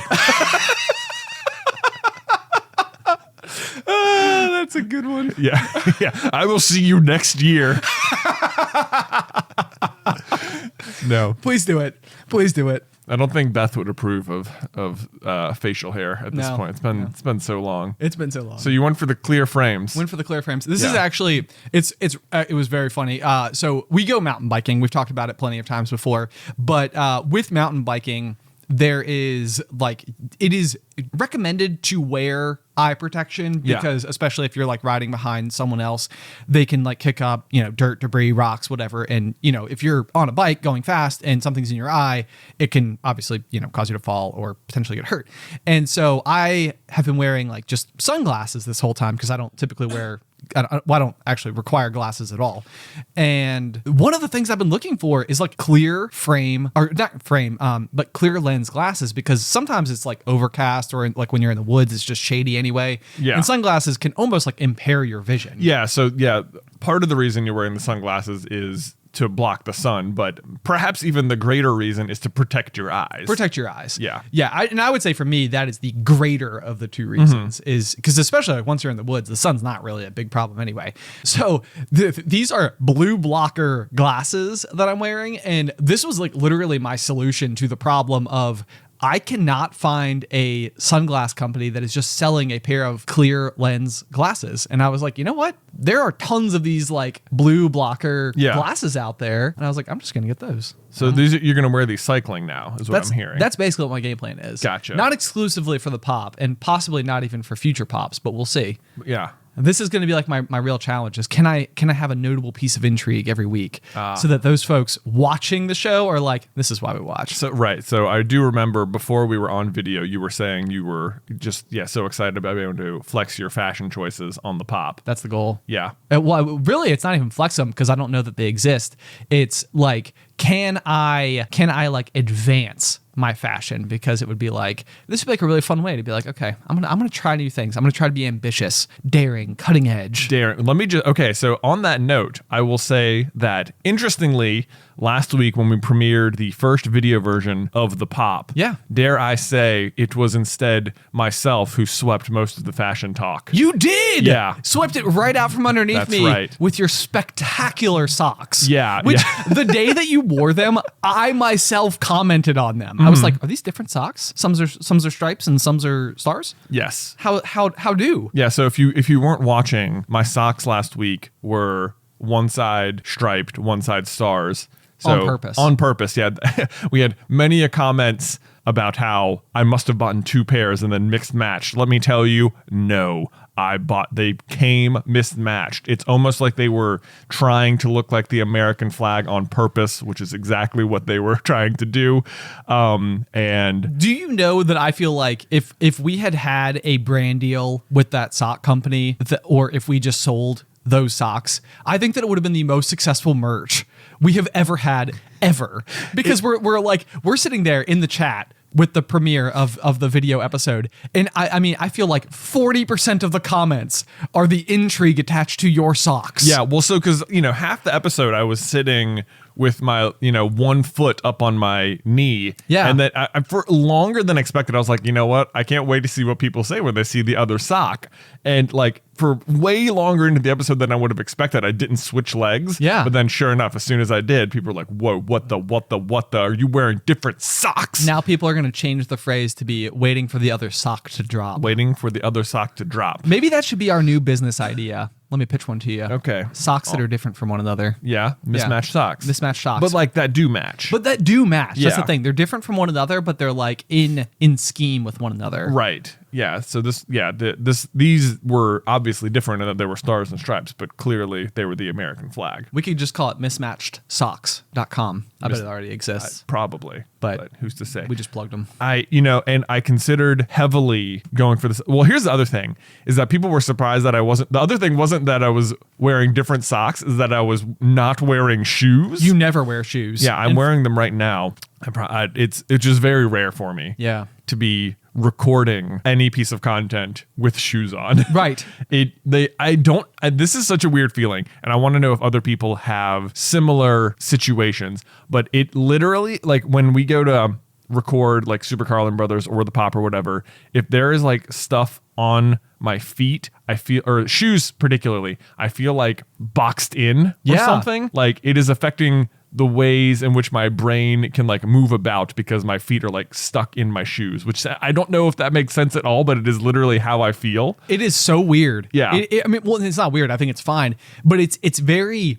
That's a good one. Yeah. Yeah. I will see you next year. No. Please do it. Please do it. I don't think Beth would approve of facial hair at this point. It's been so long. It's been so long. So you went for the clear frames. Went for the clear frames. This is actually it was very funny. So we go mountain biking. We've talked about it plenty of times before, but with mountain biking, there is like it is recommended to wear eye protection because especially if you're like riding behind someone else, they can like kick up, dirt, debris, rocks, whatever. And, if you're on a bike going fast and something's in your eye, it can obviously, cause you to fall or potentially get hurt. And so I have been wearing like just sunglasses this whole time because I don't typically wear I don't actually require glasses at all. And one of the things I've been looking for is like clear frame or not frame, but clear lens glasses because sometimes it's like overcast or like when you're in the woods, it's just shady anyway. Yeah. And sunglasses can almost like impair your vision. Yeah. So part of the reason you're wearing the sunglasses is to block the sun, but perhaps even the greater reason is to protect your eyes. Protect your eyes. Yeah. Yeah. I would say for me, that is the greater of the two reasons is because especially like once you're in the woods, the sun's not really a big problem anyway. So these are blue blocker glasses that I'm wearing. And this was like literally my solution to the problem of I cannot find a sunglass company that is just selling a pair of clear lens glasses. And I was like, you know what? There are tons of these like blue blocker glasses out there. And I was like, I'm just going to get those. So you're going to wear these cycling now is what I'm hearing. That's basically what my game plan is. Gotcha. Not exclusively for the pop and possibly not even for future pops, but we'll see. Yeah. This is going to be like my real challenge is can I have a notable piece of intrigue every week so that those folks watching the show are like, this is why we watch. So I do remember before we were on video, you were saying you were just so excited about being able to flex your fashion choices on the pop. That's the goal. Yeah. Well, really, it's not even flex them because I don't know that they exist. It's like, can I like advance my fashion because it would be like this would be like a really fun way to be like, okay, I'm gonna try new things. I'm gonna try to be ambitious, daring, cutting edge. Let me so on that note, I will say that interestingly, last week when we premiered the first video version of the pop, dare I say it was instead myself who swept most of the fashion talk. You did! Yeah. Swept it right out from underneath That's me right. with your spectacular socks. Yeah. Which the day that you wore them, I myself commented on them. I was like, are these different socks? Some are stripes and some are stars? Yes. How do? Yeah, so if you weren't watching, my socks last week were one side striped, one side stars. So, on purpose. On purpose, yeah. We had many comments about how I must have bought 2 pairs and then mixed matched. Let me tell you, no. They came mismatched. It's almost like they were trying to look like the American flag on purpose, which is exactly what they were trying to do. And do you know that I feel like if we had a brand deal with that sock company, or if we just sold those socks, I think that it would have been the most successful merch we have ever had ever. Because we're sitting there in the chat with the premiere of the video episode. And I mean, I feel like 40% of the comments are the intrigue attached to your socks. Yeah, well, so because, half the episode I was sitting with my, 1 foot up on my knee. Yeah. And that I for longer than expected, I was like, you know what? I can't wait to see what people say when they see the other sock. And like for way longer into the episode than I would have expected, I didn't switch legs. Yeah. But then sure enough, as soon as I did, people were like, whoa, what the, are you wearing different socks? Now people are going to change the phrase to be waiting for the other sock to drop. Waiting for the other sock to drop. Maybe that should be our new business idea. Let me pitch one to you. Okay. Socks that are different from one another. Yeah. Mismatched socks. Mismatched socks. But like that do match. That's the thing. They're different from one another, but they're like in scheme with one another. Right. Yeah. So these were obviously different in that they were stars and stripes, but clearly they were the American flag. We could just call it mismatchedsocks.com. I bet it already exists. Probably, but who's to say? We just plugged them. And I considered heavily going for this. Well, here's the other thing is that people were surprised that I wasn't. The other thing wasn't that I was wearing different socks, is that I was not wearing shoes. You never wear shoes. Yeah, I'm wearing them right now. It's just very rare for me. Yeah. To be recording any piece of content with shoes on. Right. This is such a weird feeling, and I want to know if other people have similar situations, but it literally, like when we go to record like Super Carlin Brothers or The Pop or whatever, if there is like stuff on my feet, or shoes particularly, I feel like boxed in or something. Like it is affecting the ways in which my brain can like move about because my feet are like stuck in my shoes, which I don't know if that makes sense at all, but it is literally how I feel. It is so weird. Yeah. It's not weird. I think it's fine, but it's very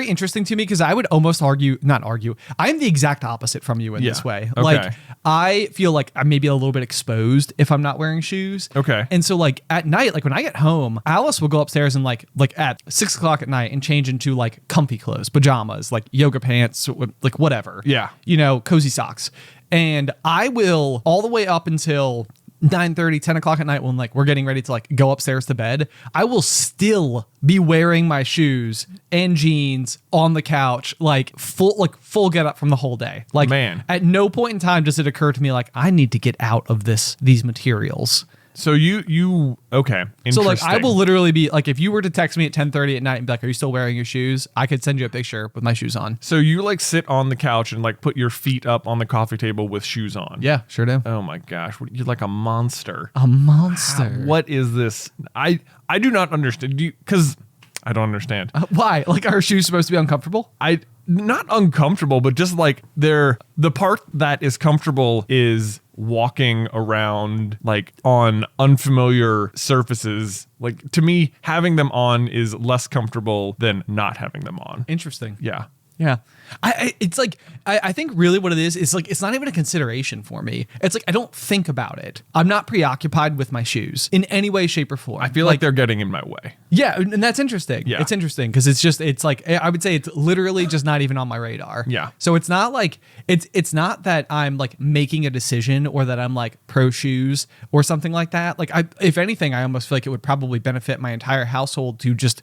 interesting to me because I would almost not argue. I'm the exact opposite from you in this way. Okay. Like I feel like I'm maybe a little bit exposed if I'm not wearing shoes. Okay. And so like at night, like when I get home, Alice will go upstairs and like at 6 o'clock at night and change into like comfy clothes, pajamas, like yoga pants, like whatever. Yeah. Cozy socks. And I will all the way up until 9:30, 10 o'clock at night when like we're getting ready to like go upstairs to bed, I will still be wearing my shoes and jeans on the couch, like full get up from the whole day. Like, man, at no point in time does it occur to me like I need to get out of these materials. So you okay. So like I will literally be like, if you were to text me at 10:30 at night and be like, are you still wearing your shoes? I could send you a picture with my shoes on. So you like sit on the couch and like put your feet up on the coffee table with shoes on? Yeah, sure do. Oh my gosh, you're like a monster. A monster. What is this? I do not understand. Because I don't understand. Why? Like, are shoes supposed to be uncomfortable? Not uncomfortable, but just like the part that is comfortable is walking around like on unfamiliar surfaces. Like to me, having them on is less comfortable than not having them on. Interesting. Yeah. Yeah. It's like, I think really what it is like, it's not even a consideration for me. It's like, I don't think about it. I'm not preoccupied with my shoes in any way, shape, or form. I feel like they're getting in my way. Yeah. And that's interesting. Yeah. It's interesting because it's like, I would say it's literally just not even on my radar. Yeah. So it's not like, it's not that I'm like making a decision or that I'm like pro shoes or something like that. Like if anything, I almost feel like it would probably benefit my entire household to just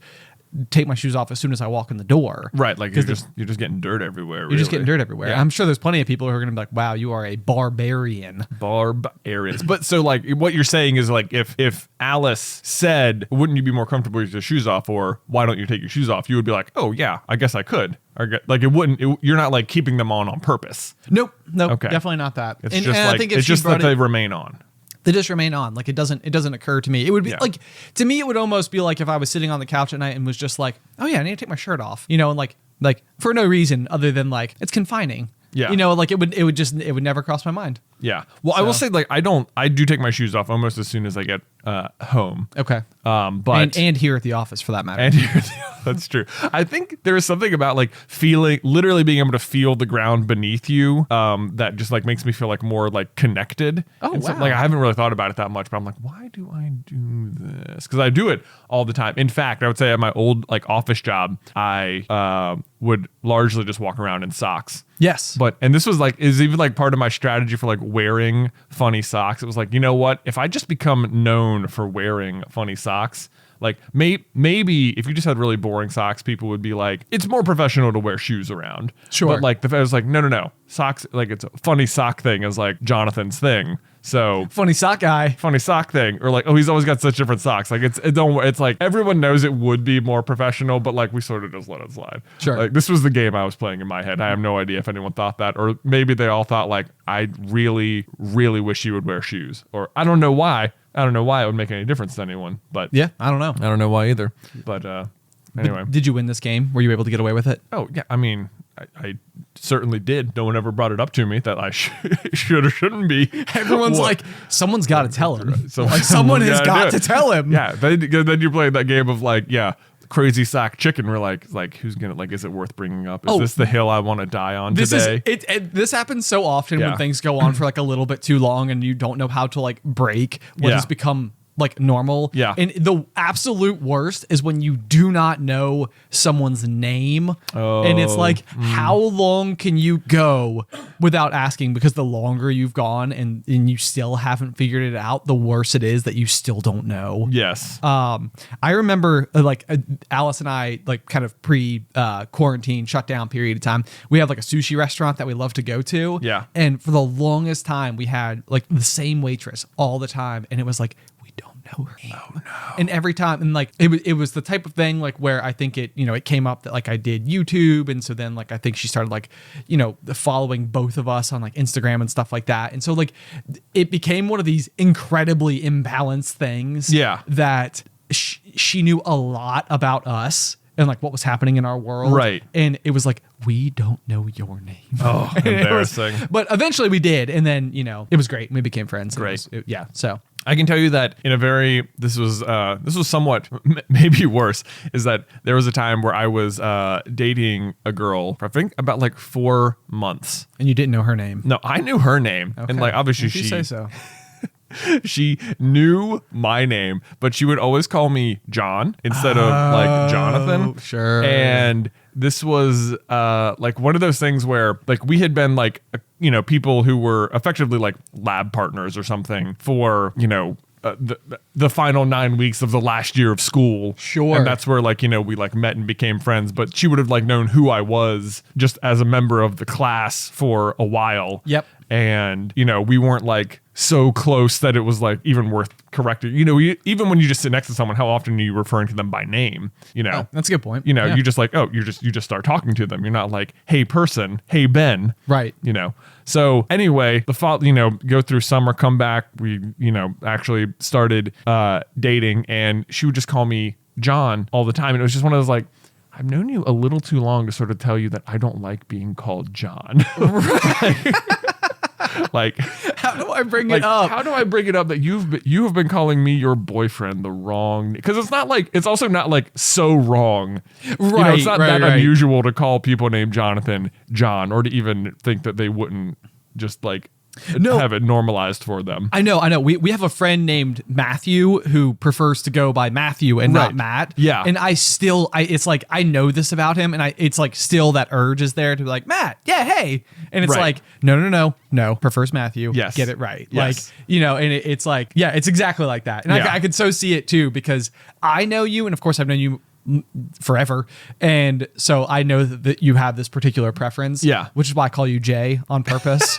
take my shoes off as soon as I walk in the door. Right, like you're just getting dirt everywhere. You're just getting dirt everywhere. Yeah. I'm sure there's plenty of people who are going to be like, "Wow, you are a barbarian." Barbarians. But so like what you're saying is like if Alice said, "Wouldn't you be more comfortable with your shoes off?" or "Why don't you take your shoes off?" you would be like, "Oh yeah, I guess I could." Or like you're not like keeping them on purpose. Nope. Okay. Definitely not that. It's just like I think it's just that they remain on. They just remain on. Like it doesn't occur to me. It would be like, to me, it would almost be like if I was sitting on the couch at night and was just like, oh yeah, I need to take my shirt off, and like for no reason other than like it's confining. Yeah. Like it would never cross my mind. Yeah. Well, I will say like I do take my shoes off almost as soon as I get home. Okay. But and here at the office for that matter. And here that's true. I think there is something about like literally being able to feel the ground beneath you that just like makes me feel like more like connected. Oh, and wow. So, like I haven't really thought about it that much, but I'm like, why do I do this? Because I do it all the time. In fact, I would say at my old like office job, I would largely just walk around in socks. Yes. And this was like, is even like part of my strategy for like wearing funny socks. It was like, you know what? If I just become known for wearing funny socks, like maybe if you just had really boring socks, people would be like, it's more professional to wear shoes around. Sure. But like I was like, no. Socks, like it's a funny sock thing is like Jonathan's thing. So funny sock thing, or like, oh, he's always got such different socks. Like it's like everyone knows it would be more professional, but like we sort of just let it slide. Sure. Like this was the game I was playing in my head. I have no idea if anyone thought that, or maybe they all thought like, I really, really wish you would wear shoes, or I don't know why. I don't know why it would make any difference to anyone, but yeah, I don't know. I don't know why either. But anyway, did you win this game? Were you able to get away with it? Oh yeah, I mean, I certainly did. No one ever brought it up to me that I should or shouldn't be. Everyone's like, someone's got to tell him. So like someone has got to tell him. Yeah. Then you play that game of like, yeah, crazy sack chicken. We're like who's gonna like? Is it worth bringing up? Is this the hill I want to die on today? This happens so often when things go on for like a little bit too long and you don't know how to like break what has become like normal. Yeah. And the absolute worst is when you do not know someone's name. And it's like, how long can you go without asking? Because the longer you've gone and you still haven't figured it out, the worse it is that you still don't know. Yes. I remember like Alice and I, like kind of pre-quarantine shutdown period of time, we have like a sushi restaurant that we love to go to. Yeah. And for the longest time we had like the same waitress all the time. And it was like, know her name. Oh, no. And every time, and like it was the type of thing like where I think it came up that like I did YouTube, and so then like I think she started like following both of us on like Instagram and stuff like that, and so like it became one of these incredibly imbalanced things. Yeah, that she knew a lot about us and like what was happening in our world, right? And it was like, we don't know your name. Oh, embarrassing. But eventually we did, and then it was great. We became friends. Great, So. I can tell you that this was somewhat maybe worse, is that there was a time where I was dating a girl for I think about like 4 months. And you didn't know her name? No, I knew her name. Okay. And like obviously if you say so. She knew my name, but she would always call me John instead of like Jonathan. Sure. And this was like one of those things where like we had been like people who were effectively like lab partners or something for the final 9 weeks of the last year of school. Sure. And that's where like we like met and became friends, but she would have like known who I was just as a member of the class for a while. Yep. And we weren't like so close that it was like even worth correcting. Even when you just sit next to someone, how often are you referring to them by name? Oh, that's a good point. You just like, you just start talking to them. You're not like, hey person, hey Ben. Right. So anyway, the fall, go through summer, come back. We, actually started dating, and she would just call me John all the time. And it was just one of those like, I've known you a little too long to sort of tell you that I don't like being called John. Like, how do I bring it up? How do I bring it up that you have been calling me your boyfriend the wrong? Because it's also not like so wrong. Right. It's not that unusual to call people named Jonathan John, or to even think that they wouldn't just like have it normalized for them. I know. We have a friend named Matthew who prefers to go by Matthew and not Matt. Yeah. And it's like, I know this about him, and it's like still that urge is there to be like, Matt, yeah, hey. And it's like, no, prefers Matthew. Yes. Get it right. Yes. Like, and it's like, yeah, it's exactly like that. And I could so see it too, because I know you, and of course I've known you forever, and so I know that you have this particular preference, which is why I call you Jay on purpose.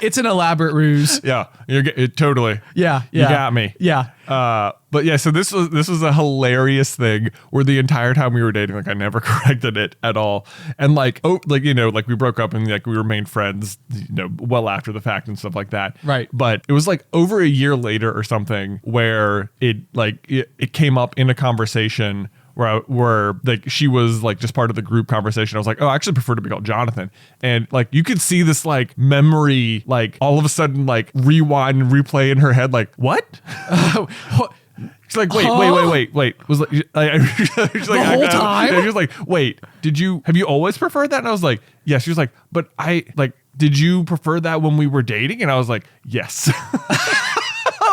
It's an elaborate ruse. Totally you got me. But yeah, so this was a hilarious thing where the entire time we were dating, like I never corrected it at all, and like like we broke up and like we remained friends well after the fact and stuff like that, right? But it was like over a year later or something where it came up in a conversation where like she was like just part of the group conversation. I was like, oh, I actually prefer to be called Jonathan. And like you could see this like memory like all of a sudden like rewind and replay in her head, like, what? She's like, wait. Was like, she's like, the whole time? She was like, wait, have you always preferred that? And I was like, yes. She was like, but did you prefer that when we were dating? And I was like, yes.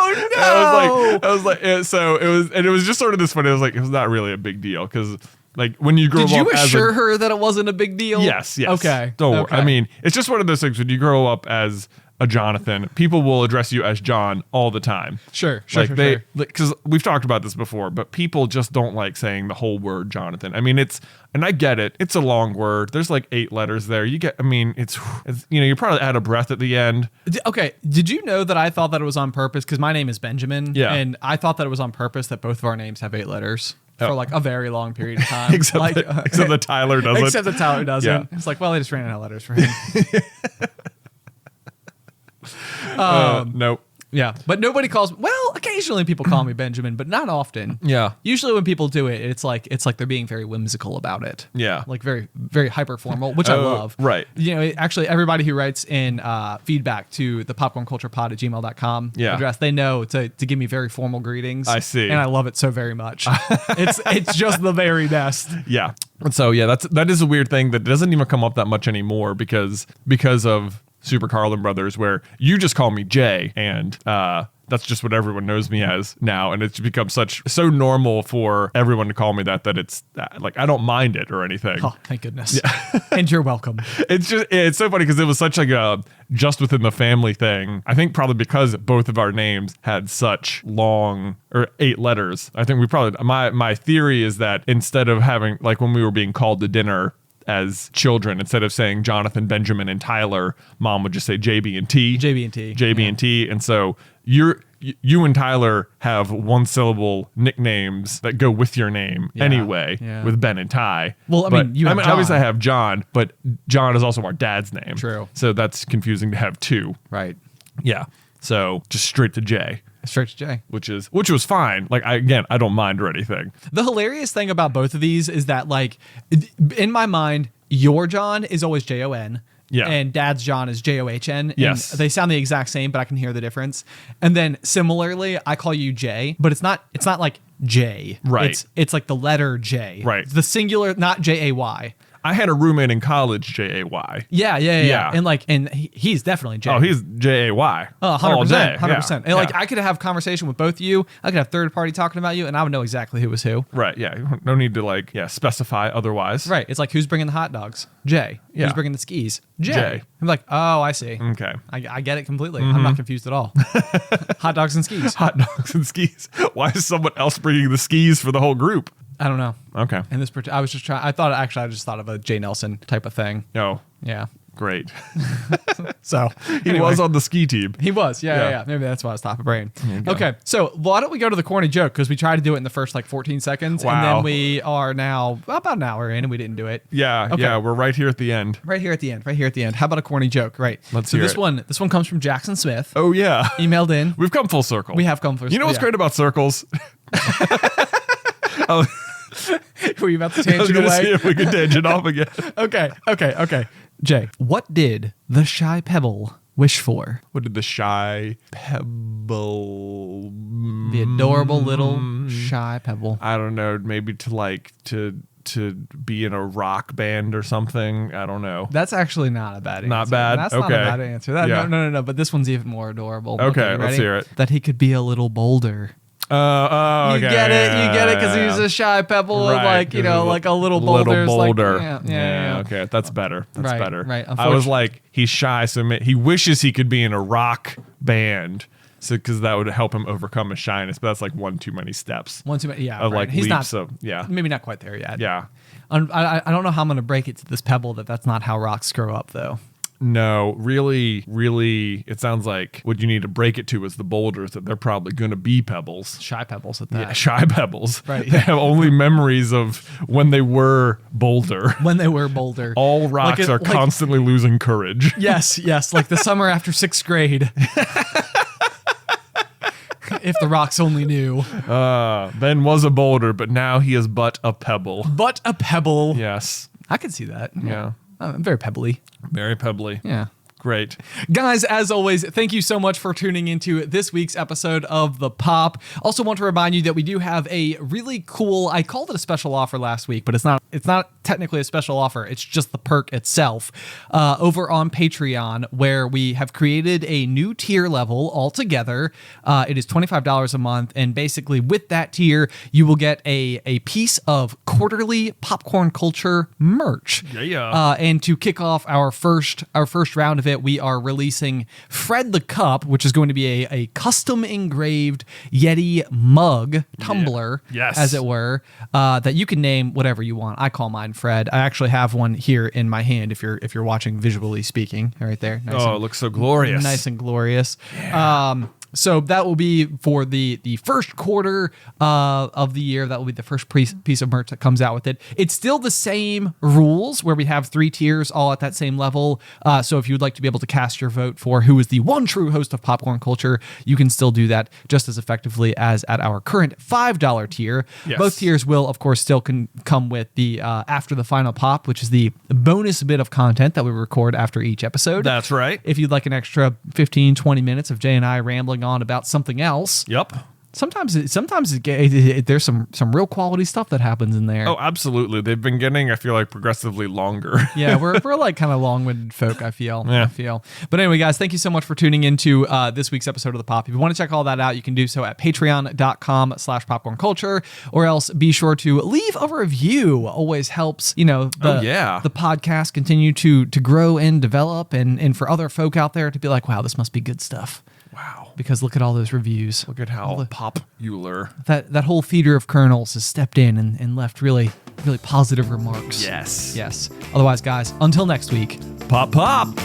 Oh no! I was like, so it was just sort of this funny. It was like, it was not really a big deal because like when you grow up, did you assure her that it wasn't a big deal? Yes. Okay. Don't worry. I mean, it's just one of those things when you grow up as a Jonathan, people will address you as John all the time. Sure. Because we've talked about this before, but people just don't like saying the whole word Jonathan. I mean, and I get it. It's a long word. There's like 8 letters there. It's you're probably out of breath at the end. Okay. Did you know that I thought that it was on purpose? Because my name is Benjamin. Yeah. And I thought that it was on purpose that both of our names have 8 letters. For like a very long period of time. except that Tyler doesn't. Except that Tyler doesn't. Yeah. It's like, well, they just ran out of letters for him. Nope. Yeah, but nobody calls. Well, occasionally people call me Benjamin, but not often. Yeah. Usually when people do it, it's like they're being very whimsical about it. Yeah. Like very very hyper formal, which I love. Right. You know, actually, everybody who writes in feedback to the popcornculturepod@gmail.com address, they know to give me very formal greetings. I see. And I love it so very much. it's just the very best. Yeah. And so that is a weird thing that doesn't even come up that much anymore because of Super Carlin Brothers, where you just call me Jay, and that's just what everyone knows me as now, and it's become so normal for everyone to call me that it's like I don't mind it or anything. Oh, thank goodness. Yeah. And you're welcome. It's so funny because it was such like a just within the family thing. I think probably because both of our names had such long or 8 letters. I think we probably my theory is that instead of having like when we were being called to dinner as children, instead of saying Jonathan, Benjamin, and Tyler, Mom would just say JB and T. JB and T. JB and T. And so you and Tyler have 1-syllable nicknames that go with your name anyway, with Ben and Ty. Well, obviously I have John, but John is also our dad's name. True. So that's confusing to have 2. Right. Yeah. So just straight to J. Straight to J. Which was fine. Like, I don't mind or anything. The hilarious thing about both of these is that, like, in my mind, your John is always Jon. Yeah. And Dad's John is John. Yes. And they sound the exact same, but I can hear the difference. And then similarly, I call you Jay, but it's not like J. Right. It's like the letter J. Right. The singular, not Jay. I had a roommate in college, Jay. Yeah. And he's definitely Jay. Oh, he's Jay. 100%. 100%. And like yeah. I could have conversation with both of you. I could have third party talking about you, and I would know exactly who was who. Right. Yeah. No need to specify otherwise. Right. It's like, who's bringing the hot dogs? Jay. Yeah. Who's bringing the skis? Jay. Jay. I'm like, oh, I see. Okay. I get it completely. I'm not confused at all. Hot dogs and skis. Hot dogs and skis. Why is someone else bringing the skis for the whole group? I don't know. Okay. And I was just trying. I just thought of a Jay Nelson type of thing. Oh. Yeah. Great. So he was on the ski team. He was. Yeah. Yeah. Maybe that's why I was top of brain. Okay. So why don't we go to the corny joke? Because we tried to do it in the first 14 seconds. Wow. And then we are now about an hour in and we didn't do it. Yeah. Okay. Yeah. We're right here at the end. Right here at the end. How about a corny joke? Right. Let's so hear this it. This one comes from Jackson Smith. Oh, yeah. Emailed in. We've come full circle. We have come full circle. You know what's great about circles? Were you about to I was tangent going to away? see if we could tangent off again. Okay. Jay, what did the shy pebble wish for? What did the shy pebble? The adorable little shy pebble. I don't know. Maybe to be in a rock band or something. I don't know. That's actually not a bad answer. Not bad? That's not a Okay. bad answer. Yeah. No. But this one's even more adorable. Okay, you let's ready? hear it. That he could be a little bolder. You You get it because he's a shy pebble, Right, like a little boulder. Little boulder. Yeah. Okay, that's better. That's Right, better. right. I was like, he's shy, so he wishes he could be in a rock band, so because that would help him overcome his shyness. But that's like one too many steps. One too many. Yeah. Of right. like He's leaps not. of yeah. Maybe not quite there yet. Yeah. I don't know how I'm going to break it to this pebble that's not how rocks grow up, though. No, really, it sounds like what you need to break it to is the boulders, that they're probably going to be pebbles. Shy pebbles at that. Yeah, shy pebbles. Right. They have only memories of when they were boulder. When they were boulder. All rocks are constantly losing courage. Yes, like the summer after 6th grade. If the rocks only knew. Ben was a boulder, but now he is but a pebble. But a pebble. Yes. I could see that. Yeah. I'm very pebbly. Very pebbly. Yeah. Great. Guys, as always, thank you so much for tuning into this week's episode of The Pop. Also want to remind you that we do have a really cool, I called it a special offer last week, but it's not technically a special offer. It's just the perk itself over on Patreon, where we have created a new tier level altogether. It is $25 a month. And basically with that tier, you will get a piece of quarterly popcorn culture merch. Yeah. And to kick off our first round of it, we are releasing Fred the Cup, which is going to be a custom engraved Yeti mug tumbler, Yes. as it were, that you can name whatever you want. I call mine Fred. I actually have one here in my hand. If you're watching visually speaking, right there. Nice It looks so glorious. nice and glorious. So that will be for the first quarter of the year. That will be the first piece of merch that comes out with it. It's still the same rules where we have 3 tiers all at that same level. So if you would like to be able to cast your vote for who is the one true host of Popcorn Culture, you can still do that just as effectively as at our current $5 tier. Yes. Both tiers will, of course, still come with the After the Final Pop, which is the bonus bit of content that we record after each episode. That's right. If you'd like an extra 15, 20 minutes of Jay and I rambling on about something else. Yep. Sometimes there's some real quality stuff that happens in there. Oh, absolutely. They've been getting, I feel like, progressively longer. Yeah, we're like kind of long-winded folk, I feel. Yeah. But anyway, guys, thank you so much for tuning into this week's episode of The Pop. If you want to check all that out, you can do so at patreon.com/popcornculture, or else be sure to leave a review. Always helps, the podcast continue to grow and develop, and for other folk out there to be like, wow, this must be good stuff. Wow. Because look at all those reviews. Look at how popular. That whole feeder of kernels has stepped in and left really, really positive remarks. Yes. Otherwise, guys, until next week. Pop.